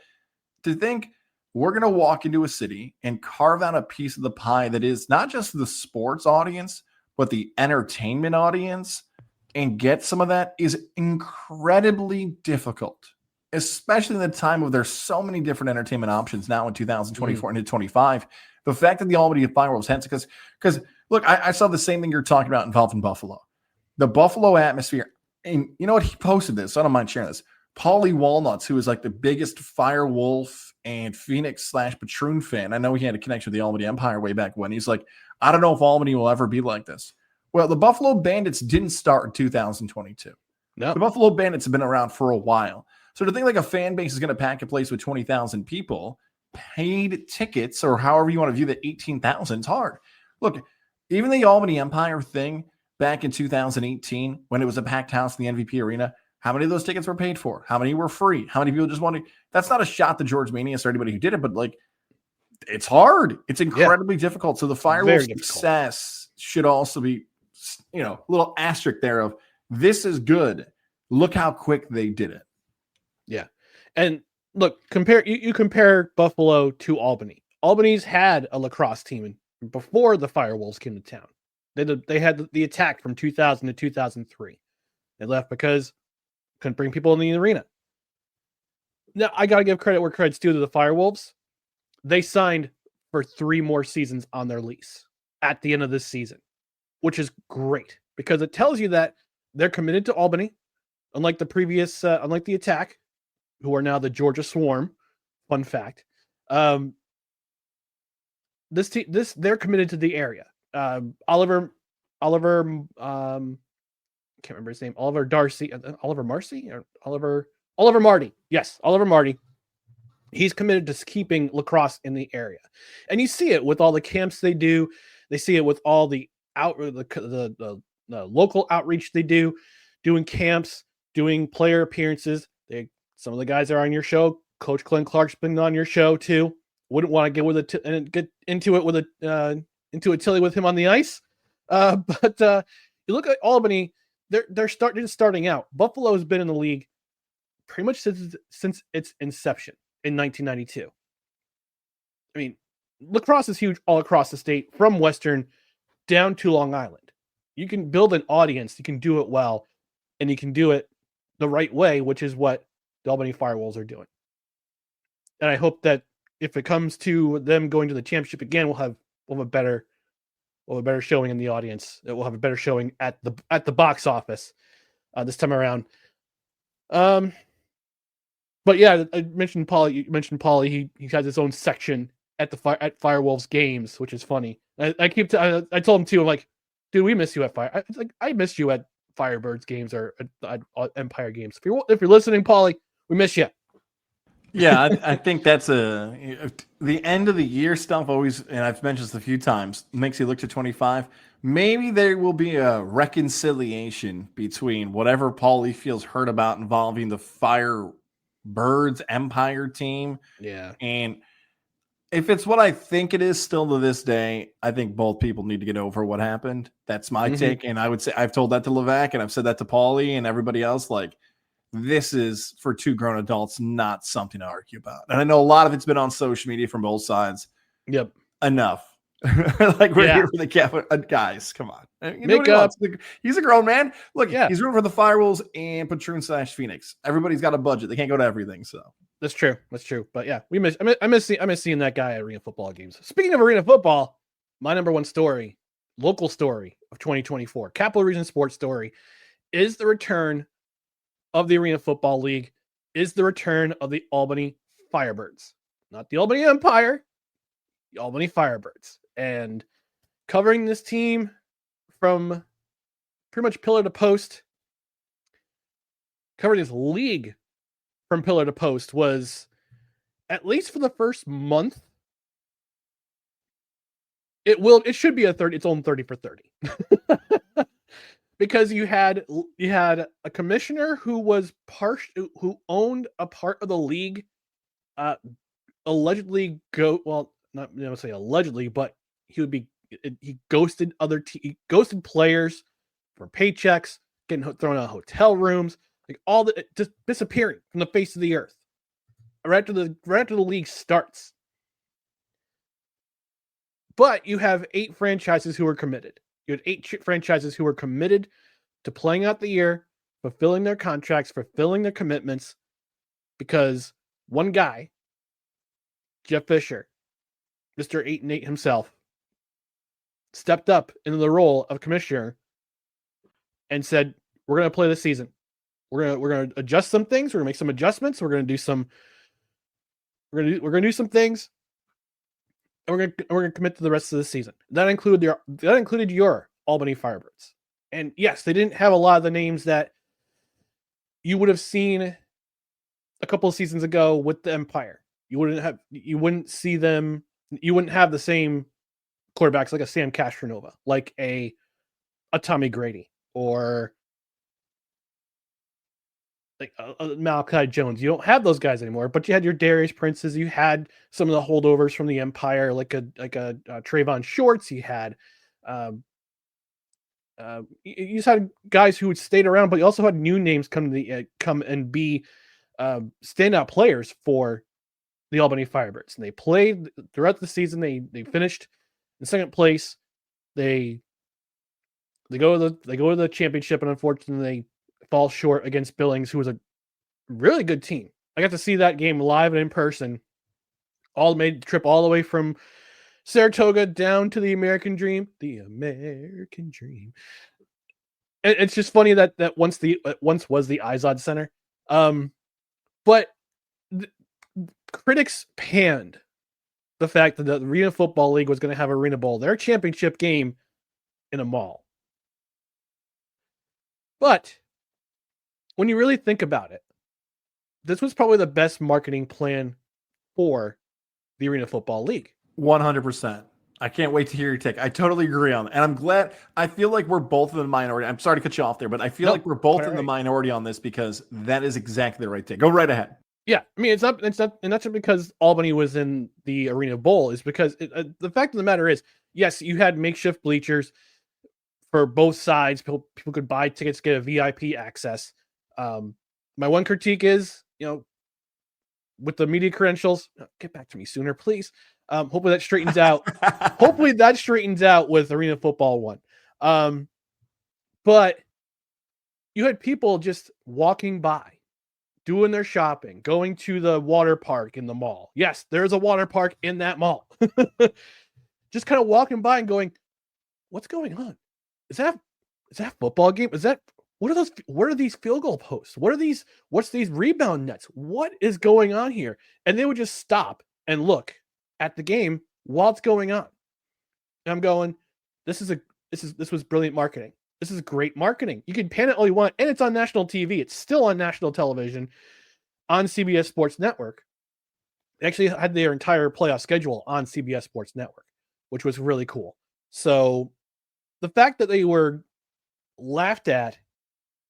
Speaker 9: to think we're going to walk into a city and carve out a piece of the pie that is not just the sports audience, but the entertainment audience, and get some of that is incredibly difficult, especially in the time of there's so many different entertainment options now in 2024 into 25. The fact that the Albany FireWolves had, because look, I saw the same thing you're talking about involving Buffalo. The Buffalo atmosphere, and you know what? He posted this, so I don't mind sharing this. Paulie Walnuts, who is like the biggest Firewolf and Phoenix / Patroon fan. I know he had a connection with the Albany Empire way back when. He's like, I don't know if Albany will ever be like this. Well, the Buffalo Bandits didn't start in 2022.
Speaker 7: No.
Speaker 9: The Buffalo Bandits have been around for a while. So to think like a fan base is going to pack a place with 20,000 people, paid tickets, or however you want to view the 18,000, it's hard. Look, even the Albany Empire thing back in 2018, when it was a packed house in the MVP Arena, how many of those tickets were paid for? How many were free? How many people just wanted? That's not a shot to George Manius or anybody who did it, but like, it's hard. It's incredibly difficult. So the FireWolves success should also be, a little asterisk there of this is good. Look how quick they did it.
Speaker 7: Yeah. And look, you compare Buffalo to Albany. Albany's had a lacrosse team before the FireWolves came to town. They had the attack from 2000 to 2003. They left because couldn't bring people in the arena. Now, I got to give credit where credit's due to the FireWolves. They signed for 3 more seasons on their lease at the end of this season, which is great because it tells you that they're committed to Albany, unlike the attack, who are now the Georgia Swarm. Fun fact. They're committed to the area. Oliver, can't remember his name. Oliver Marty. Yes, Oliver Marty. He's committed to keeping lacrosse in the area, and you see it with all the camps they do. They see it with all the local outreach they do, doing camps, doing player appearances. Some of the guys are on your show. Coach Clint Clark's been on your show too. Wouldn't want to get into it Tilly with him on the ice. But you look at Albany. they're starting out. Buffalo has been in the league pretty much since its inception in 1992. I mean, lacrosse is huge all across the state, from Western down to Long Island. You can build an audience, you can do it well, and you can do it the right way, which is what the Albany FireWolves are doing. And I hope that if it comes to them going to the championship again, we'll have a better showing in the audience. We'll have a better showing at the box office this time around. But yeah, I mentioned Paulie. You mentioned Paulie. He has his own section at FireWolves games, which is funny. I told him too. I'm like, dude, we miss you at Fire. I missed you at Firebirds games or at Empire games. If you're listening, Paulie, we miss you.
Speaker 9: Yeah, I think that's the end of the year stuff always, and I've mentioned this a few times, makes you look to 25. Maybe there will be a reconciliation between whatever Paulie feels hurt about involving the Firebirds Empire team.
Speaker 7: Yeah.
Speaker 9: And if it's what I think it is still to this day, I think both people need to get over what happened. That's my take. And I would say I've told that to Levack, and I've said that to Paulie and everybody else. Like, this is, for two grown adults, not something to argue about. And I know a lot of it's been on social media from both sides.
Speaker 7: Yep.
Speaker 9: Enough. Like, we're here for the guys. Come on.
Speaker 7: Make up.
Speaker 9: He's a grown man. Look,
Speaker 7: yeah,
Speaker 9: he's rooting for the Firewolves and Patroon/Phoenix. Everybody's got a budget. They can't go to everything. So
Speaker 7: that's true. That's true. But yeah, I miss seeing that guy at arena football games. Speaking of arena football, my number one story, local story of 2024, Capital Region sports story, is the return of the Arena Football League, is the return of the Albany Firebirds. Not the Albany Empire, the Albany Firebirds. And covering this team from pretty much pillar to post, covering this league from pillar to post was, at least for the first month, it should be its own 30 for 30. Because you had a commissioner who owned a part of the league, allegedly not say allegedly, but he ghosted he ghosted players for paychecks, getting thrown out of hotel rooms, like just disappearing from the face of the earth right after the league starts. But you have 8 franchises who are committed. You had 8 franchises who were committed to playing out the year, fulfilling their contracts, fulfilling their commitments, because one guy, Jeff Fisher, Mr. 8-8 himself, stepped up into the role of commissioner and said, "We're going to play this season. We're going to adjust some things. We're going to make some adjustments. We're going to do some things, and we're going to commit to the rest of the season." That included your Albany Firebirds. And yes, they didn't have a lot of the names that you would have seen a couple of seasons ago with the Empire. You wouldn't have the same quarterbacks like a Sam Castronova, like a Tommy Grady, or like Malachi Jones. You don't have those guys anymore, but you had your Darius Princes. You had some of the holdovers from the Empire, like a Trayvon Shorts. You had you just had guys who had stayed around, but you also had new names come and be standout players for the Albany Firebirds. And they played throughout the season. They finished in second place. They go to the championship, and unfortunately they fall short against Billings, who was a really good team. I got to see that game live and in person. Made the trip all the way from Saratoga down to the American Dream. The American Dream. And it's just funny that once was the Izod Center. But critics panned the fact that the Arena Football League was going to have Arena Bowl, their championship game, in a mall. But when you really think about it, this was probably the best marketing plan for the Arena Football League.
Speaker 9: 100%. I can't wait to hear your take. I totally agree on that. And I'm glad. I feel like we're both in the minority. I'm sorry to cut you off there, but I feel like we're both in the minority on this, because that is exactly the right take. Go right ahead.
Speaker 7: Yeah. I mean, it's not, and not just because Albany was in the Arena Bowl, is because the fact of the matter is, yes, you had makeshift bleachers for both sides. People could buy tickets, get a VIP access. My one critique is, with the media credentials, get back to me sooner, please. Hopefully that straightens out. Hopefully that straightens out with Arena Football 1. But you had people just walking by, doing their shopping, going to the water park in the mall. Yes, there's a water park in that mall. Just kind of walking by and going, what's going on? Is that football game? What are these field goal posts? What's these rebound nets? What is going on here? And they would just stop and look at the game while it's going on. And I'm going, this was brilliant marketing. This is great marketing. You can pan it all you want, and it's on national TV. It's still on national television on CBS Sports Network. They actually had their entire playoff schedule on CBS Sports Network, which was really cool. So the fact that they were laughed at,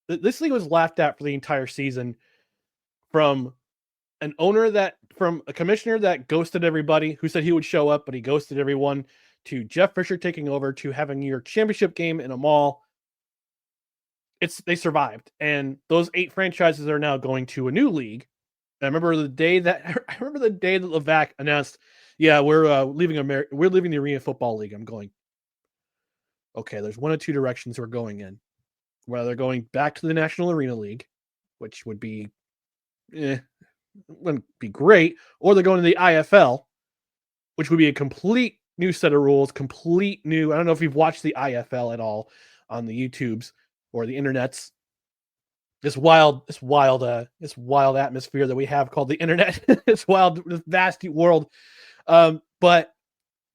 Speaker 7: this league was laughed at for the entire season, from a commissioner that ghosted everybody, who said he would show up, but he ghosted everyone, to Jeff Fisher taking over, to having your championship game in a mall. They survived, and those 8 franchises are now going to a new league. I remember the day that Levack announced, "Yeah, we're leaving the Arena Football League." I'm going, okay, there's one of two directions we're going in. Whether they're going back to the National Arena League, which would be, wouldn't be great, or they're going to the IFL, which would be a complete new set of rules, complete new. I don't know if you've watched the IFL at all on the YouTubes or the internets. This wild atmosphere that we have called the internet. This vast world. But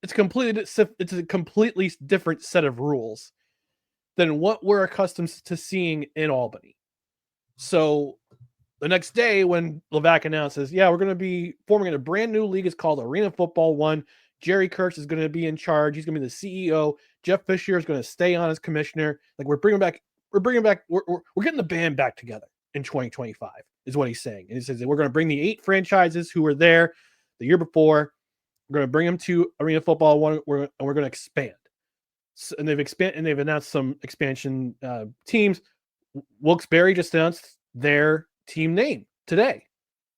Speaker 7: it's a completely different set of rules than what we're accustomed to seeing in Albany. So the next day when Levack announces, yeah, we're going to be forming a brand new league. It's called Arena Football 1. Jerry Kurtz is going to be in charge. He's going to be the CEO. Jeff Fisher is going to stay on as commissioner. Like, we're getting the band back together in 2025 is what he's saying. And he says that we're going to bring the 8 franchises who were there the year before. We're going to bring them to Arena Football 1. We're going to expand. So, and they've announced some expansion teams. Wilkes-Barre just announced their team name today.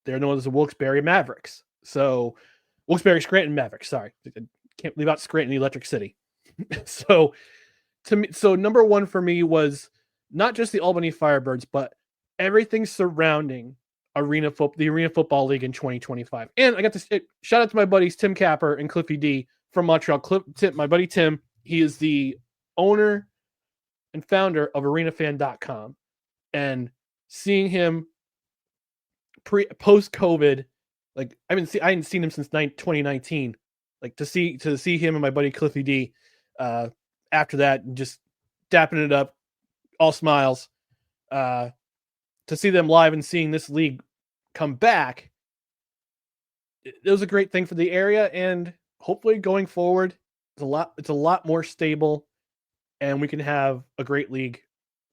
Speaker 7: They're known as the Wilkes-Barre Mavericks. So Wilkes-Barre Scranton Mavericks. Sorry, I can't leave out Scranton, the Electric City. So number one for me was not just the Albany Firebirds, but everything surrounding the Arena Football League in 2025. And I got this shout out to my buddies Tim Capper and Cliffy D from Montreal. My buddy Tim, he is the owner and founder of arenafan.com, and seeing him post COVID, like I hadn't seen him since 2019. Like to see him and my buddy Cliffy D after that, and just dapping it up, all smiles. To see them live and seeing this league come back, it was a great thing for the area, and hopefully going forward, it's a lot more stable, and we can have a great league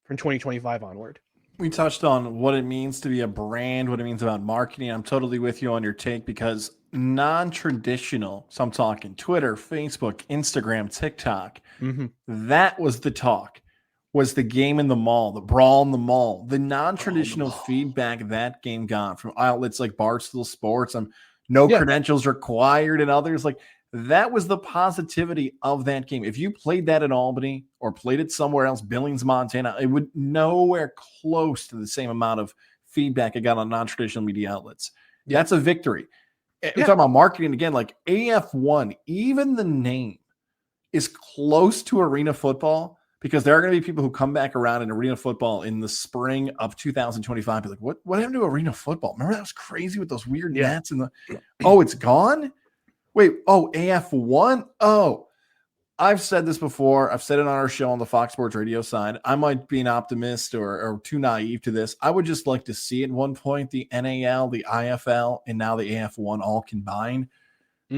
Speaker 7: from 2025 onward.
Speaker 9: We touched on what it means to be a brand, what it means about marketing. I'm totally with you on your take, because non-traditional, so I'm talking Twitter, Facebook, Instagram, TikTok, that was the talk, was the game in the mall, the brawl in the mall, the non-traditional feedback that game got from outlets like Barstool Sports, credentials required, and others. Like, that was the positivity of that game. If you played that in Albany or played it somewhere else, Billings, Montana, it would nowhere close to the same amount of feedback it got on non-traditional media outlets. Yeah. That's a victory. We're talking about marketing again, like AF1, even the name is close to Arena Football, because there are going to be people who come back around in Arena Football in the spring of 2025. Be like, what happened to Arena Football? Remember that was crazy with those weird nets and it's gone? Wait, AF1? Oh, I've said this before. I've said it on our show on the Fox Sports Radio side. I might be an optimist or too naive to this. I would just like to see at one point the NAL, the IFL, and now the AF1 all combined.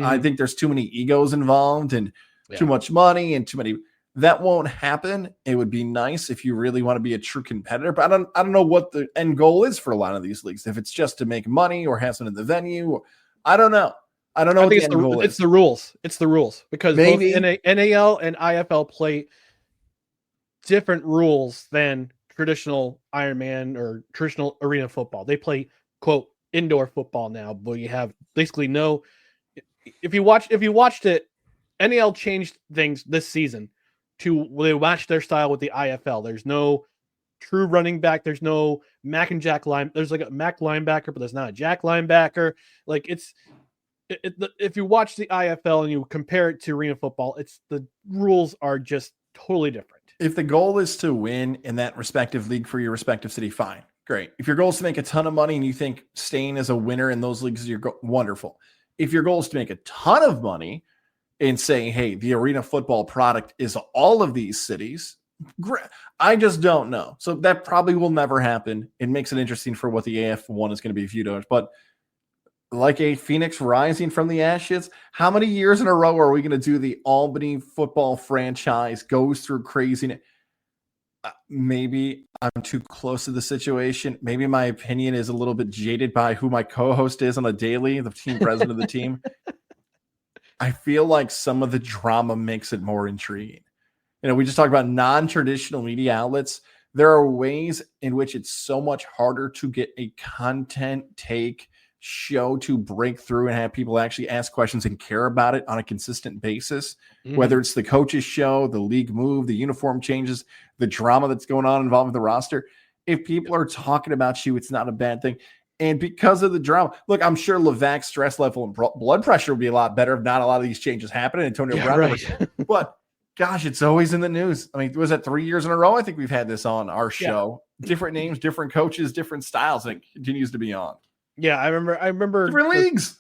Speaker 9: I think there's too many egos involved and too much money and too many. That won't happen. It would be nice if you really want to be a true competitor, but I don't know what the end goal is for a lot of these leagues. If it's just to make money or have someone in the venue, I don't know. I don't know what the end goal is.
Speaker 7: It's the rules. It's the rules, because maybe both NAL and IFL play different rules than traditional Ironman or traditional arena football. They play, quote, indoor football now, but you have basically no. If you watched it, NAL changed things this season to they match their style with the IFL. There's no true running back. There's no Mac and Jack line. There's like a Mac linebacker, but there's not a Jack linebacker. Like if you watch the IFL and you compare it to arena football, the rules are just totally different.
Speaker 9: If the goal is to win in that respective league for your respective city, fine, great. If your goal is to make a ton of money and you think staying as a winner in those leagues is wonderful. If your goal is to make a ton of money and saying, hey, the arena football product is all of these cities, I just don't know. So that probably will never happen. It makes it interesting for what the AF1 is going to be viewed as. But like a phoenix rising from the ashes, how many years in a row are we going to do the Albany football franchise goes through craziness? Maybe I'm too close to the situation. Maybe my opinion is a little bit jaded by who my co-host is on a daily, the team president of the team. I feel like some of the drama makes it more intriguing. You know, we just talked about non-traditional media outlets. There are ways in which it's so much harder to get a content take show to break through and have people actually ask questions and care about it on a consistent basis, whether it's the coaches show, the league move, the uniform changes, the drama that's going on involving the roster. If people are talking about you, it's not a bad thing. And because of the drama, look, I'm sure Levack's stress level and blood pressure would be a lot better if not a lot of these changes happen. Antonio Brown,
Speaker 7: right.
Speaker 9: But gosh, it's always in the news. I mean, was that 3 years in a row? I think we've had this on our show. Different names, different coaches, different styles, and it continues to be on.
Speaker 7: Yeah, I remember
Speaker 9: different leagues.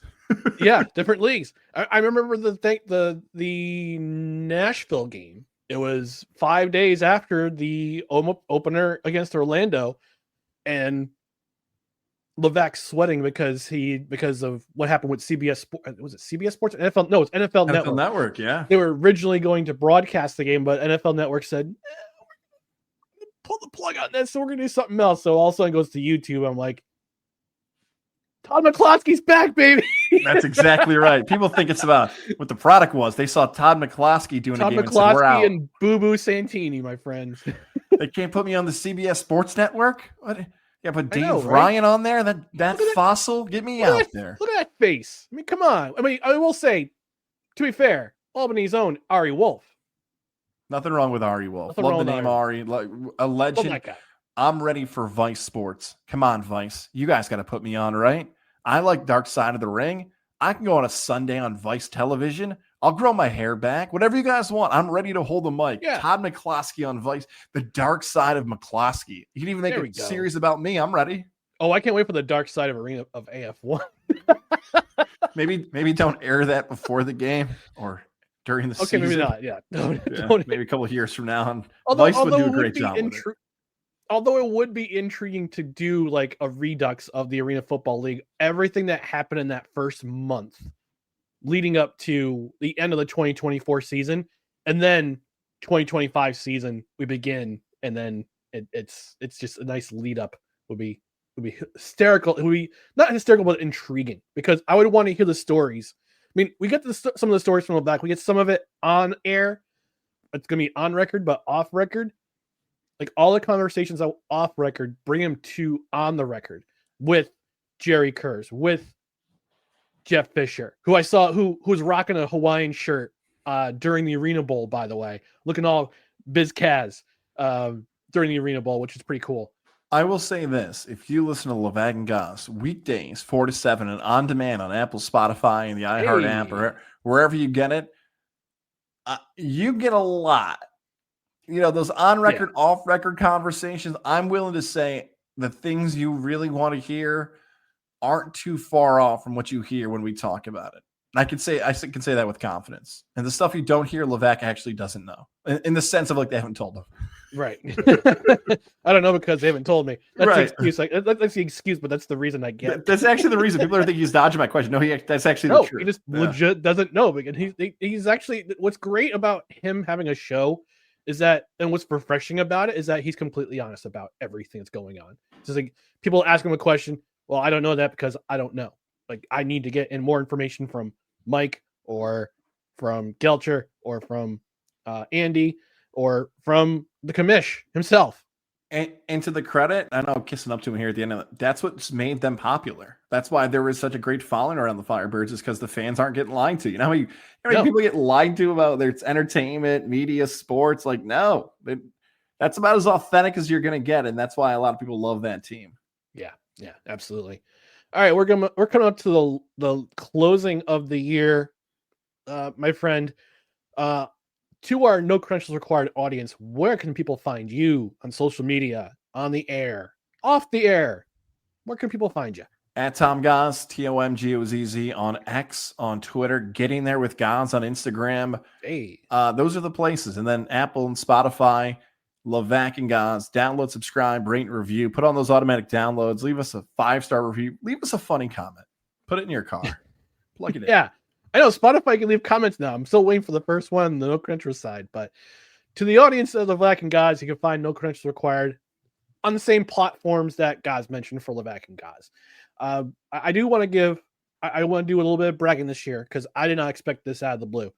Speaker 7: Yeah, different leagues. I remember the Nashville game. It was 5 days after the opener against Orlando, and Levack sweating because of what happened with CBS Sports. Was it CBS Sports? NFL? No, it's NFL Network.
Speaker 9: Network, yeah.
Speaker 7: They were originally going to broadcast the game, but NFL Network said, pull the plug on this, so we're going to do something else. So all of a sudden it goes to YouTube. I'm like, Todd McCloskey's back, baby.
Speaker 9: That's exactly right. People think it's about what the product was. They saw Todd McCloskey doing a game and said, we're out.
Speaker 7: And Boo Boo Santini, my friends.
Speaker 9: They can't put me on the CBS Sports Network? What? Yeah, but Dave Ryan on there? That fossil? Get me out there.
Speaker 7: Look at that face. I mean, come on. I mean, I will say, to be fair, Albany's own Ari Wolf.
Speaker 9: Nothing wrong with Ari Wolf. Love the name Ari. Like, a legend.
Speaker 7: Love that guy.
Speaker 9: I'm ready for Vice Sports. Come on, Vice. You guys got to put me on, right? I like Dark Side of the Ring. I can go on a Sunday on Vice Television. I'll grow my hair back. Whatever you guys want. I'm ready to hold the mic.
Speaker 7: Yeah.
Speaker 9: Todd McCloskey on Vice. The Dark Side of McCloskey. You can even make a series about me. I'm ready.
Speaker 7: Oh, I can't wait for the Dark Side of Arena of AF1.
Speaker 9: maybe don't air that before the game or during the season.
Speaker 7: Okay, maybe not. Yeah.
Speaker 9: Maybe a couple of years from now. Vice would do a great job with it.
Speaker 7: Although it would be intriguing to do like a redux of the Arena Football League, everything that happened in that first month leading up to the end of the 2024 season, and then 2025 season we begin, and then it's just a nice lead up. Would be hysterical. It would be not hysterical, but intriguing, because I would want to hear the stories. I mean, we get some of the stories from the back. We get some of it on air. It's going to be on record, but off record. Like all the conversations off record, bring them to on the record with Jerry Kurz, with Jeff Fisher, who I saw who was rocking a Hawaiian shirt during the Arena Bowl, by the way, looking all Biz Kaz during the Arena Bowl, which is pretty cool.
Speaker 9: I will say this: if you listen to Levack and Goz weekdays 4 to 7 and on demand on Apple, Spotify, and the iHeart app, or wherever you get it, you get a lot. You know, those on-record, off-record conversations, I'm willing to say the things you really want to hear aren't too far off from what you hear when we talk about it. And I can say that with confidence. And the stuff you don't hear, Levack actually doesn't know. In the sense of like they haven't told him.
Speaker 7: Right. I don't know because they haven't told me. That's
Speaker 9: right.
Speaker 7: The excuse. That's the excuse, but that's the reason I get.
Speaker 9: That's actually the reason. People are thinking he's dodging my question. No, that's actually the truth.
Speaker 7: He just legit doesn't know. Because he's actually, what's great about him having a show is that, and what's refreshing about it is that he's completely honest about everything that's going on. It's just like people ask him a question. Well, I don't know that because I don't know. Like I need to get in more information from Mike or from Gelcher or from Andy or from the commish himself.
Speaker 9: And to the credit, I know I'm kissing up to him here at the end of it. That's what's made them popular. That's why there was such a great following around the Firebirds, is because the fans aren't getting lied to. You know how many people get lied to about their entertainment, media, sports? Like, no, that's about as authentic as you're going to get. And that's why a lot of people love that team.
Speaker 7: Yeah, absolutely. All right, we're coming up to the closing of the year, my friend. To our No Credentials Required audience, where can people find you on social media, on the air, off the air? Where can people find you?
Speaker 9: At Tom Goz, TOMGOZZ on X, on Twitter, Getting There with Goz on Instagram.
Speaker 7: Hey,
Speaker 9: those are the places. And then Apple and Spotify, Levack and Goz. Download, subscribe, rate, and review. Put on those automatic downloads. Leave us a 5-star review. Leave us a funny comment. Put it in your car. Plug it in.
Speaker 7: Yeah. I know Spotify can leave comments now. I'm still waiting for the first one, the No Credentials side. But to the audience of Levack and Goz, you can find No Credentials Required on the same platforms that Goz mentioned for Levack and Goz. I do want to do a little bit of bragging this year, because I did not expect this out of the blue.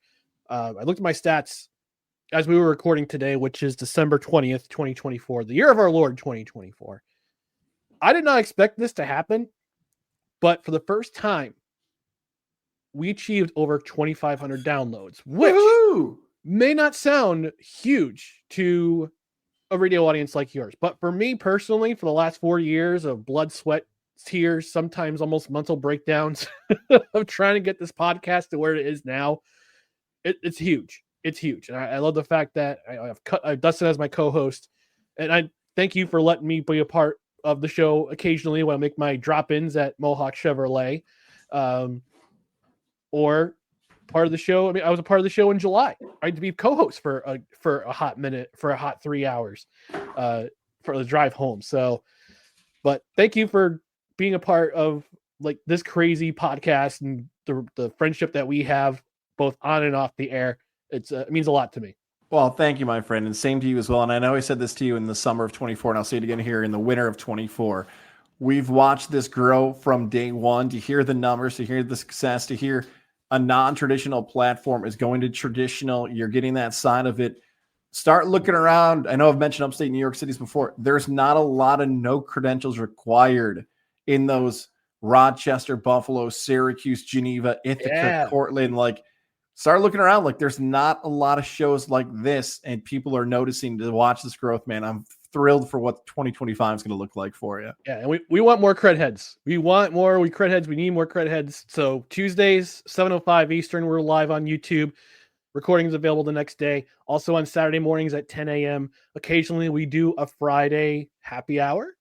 Speaker 7: I looked at my stats as we were recording today, which is December 20th, 2024, the year of our Lord 2024. I did not expect this to happen, but for the first time, we achieved over 2,500 downloads, which may not sound huge to a radio audience like yours. But for me personally, for the last 4 years of blood, sweat, tears, sometimes almost mental breakdowns of trying to get this podcast to where it is now, it's huge. It's huge. And I love the fact that I've Dustin as my co-host. And I thank you for letting me be a part of the show occasionally when I make my drop-ins at Mohawk Chevrolet. Or part of the show. I mean, I was a part of the show in July. I had to be co-host for a hot minute, for a hot 3 hours, for the drive home. So, but thank you for being a part of like this crazy podcast and the friendship that we have both on and off the air. It means a lot to me.
Speaker 9: Well, thank you, my friend, and same to you as well. And I know I said this to you in the summer of 24, and I'll say it again here in the winter of 24. We've watched this grow from day one. To hear the numbers, to hear the success, to hear a non-traditional platform is going to traditional. You're getting that side of it. Start looking around. I know I've mentioned upstate New York cities before. There's not a lot of No Credentials Required in those Rochester, Buffalo, Syracuse, Geneva, Ithaca, Cortland. Like, start looking around. Like, there's not a lot of shows like this, and people are noticing to watch this growth, man. I'm thrilled for what 2025 is going to look like for you.
Speaker 7: Yeah, and we want more cred heads. We want more. We cred heads. We need more cred heads. So Tuesdays, 7:05 Eastern, we're live on YouTube. Recordings available the next day. Also on Saturday mornings at 10 a.m. Occasionally, we do a Friday happy hour.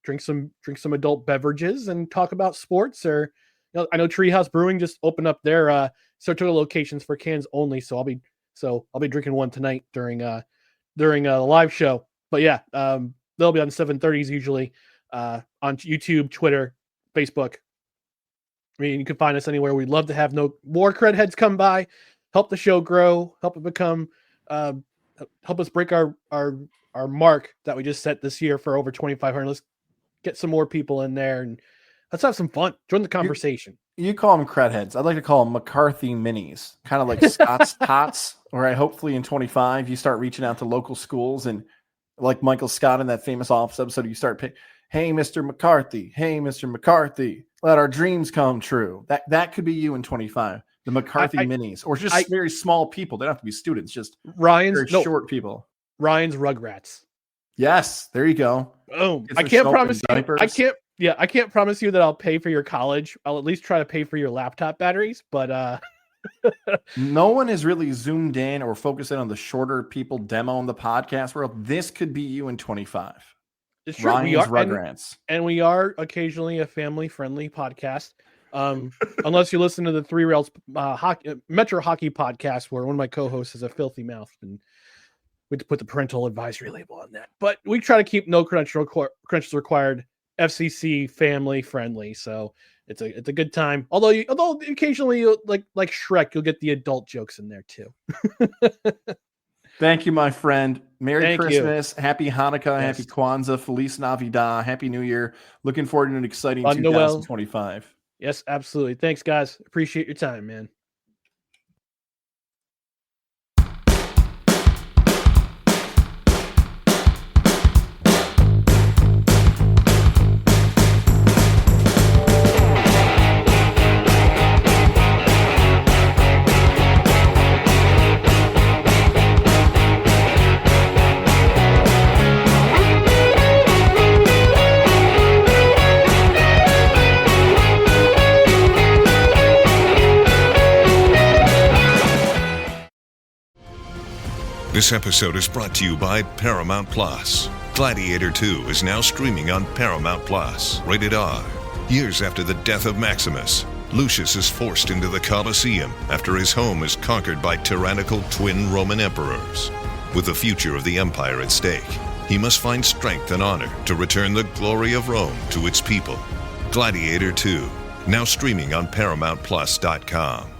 Speaker 7: Drink some adult beverages and talk about sports. Or, I know Treehouse Brewing just opened up their Saratoga locations for cans only. So I'll be drinking one tonight during a live show. But yeah, they'll be on 7:30s usually on YouTube, Twitter, Facebook. I mean, you can find us anywhere. We'd love to have more cred heads come by, help the show grow, help it become, help us break our mark that we just set this year for over 2,500. Let's get some more people in there and let's have some fun. Join the conversation.
Speaker 9: You call them cred heads. I'd like to call them McCarthy minis, kind of like Scott's Tots, where hopefully in 25 you start reaching out to local schools, and like Michael Scott in that famous Office episode, you start paying, hey, Mr. McCarthy, let our dreams come true. That could be you in 25. The McCarthy minis, or just very small people. They don't have to be students, just short people.
Speaker 7: Ryan's Rugrats.
Speaker 9: Yes, there you go.
Speaker 7: Boom. I can't promise you. I can't promise you that I'll pay for your college. I'll at least try to pay for your laptop batteries, but
Speaker 9: no one has really zoomed in or focused in on the shorter people demo in the podcast world. This could be you in 25.
Speaker 7: It's true.
Speaker 9: Ryan's Rugrats.
Speaker 7: And we are occasionally a family-friendly podcast. Unless you listen to the Three Rails Metro Hockey podcast, where one of my co-hosts is a filthy mouth, and we had to put the parental advisory label on that. But we try to keep No Credentials Required FCC family friendly, so it's a good time. Although occasionally you like Shrek, you'll get the adult jokes in there too.
Speaker 9: Thank you, my friend. Merry Christmas, Happy Hanukkah, Happy Kwanzaa, Feliz Navidad, Happy New Year. Looking forward to an exciting 2025.
Speaker 7: Yes, absolutely. Thanks, guys. Appreciate your time, man.
Speaker 10: This episode is brought to you by Paramount Plus. Gladiator 2 is now streaming on Paramount Plus. Rated R. Years after the death of Maximus, Lucius is forced into the Colosseum after his home is conquered by tyrannical twin Roman emperors. With the future of the empire at stake, he must find strength and honor to return the glory of Rome to its people. Gladiator 2, now streaming on ParamountPlus.com.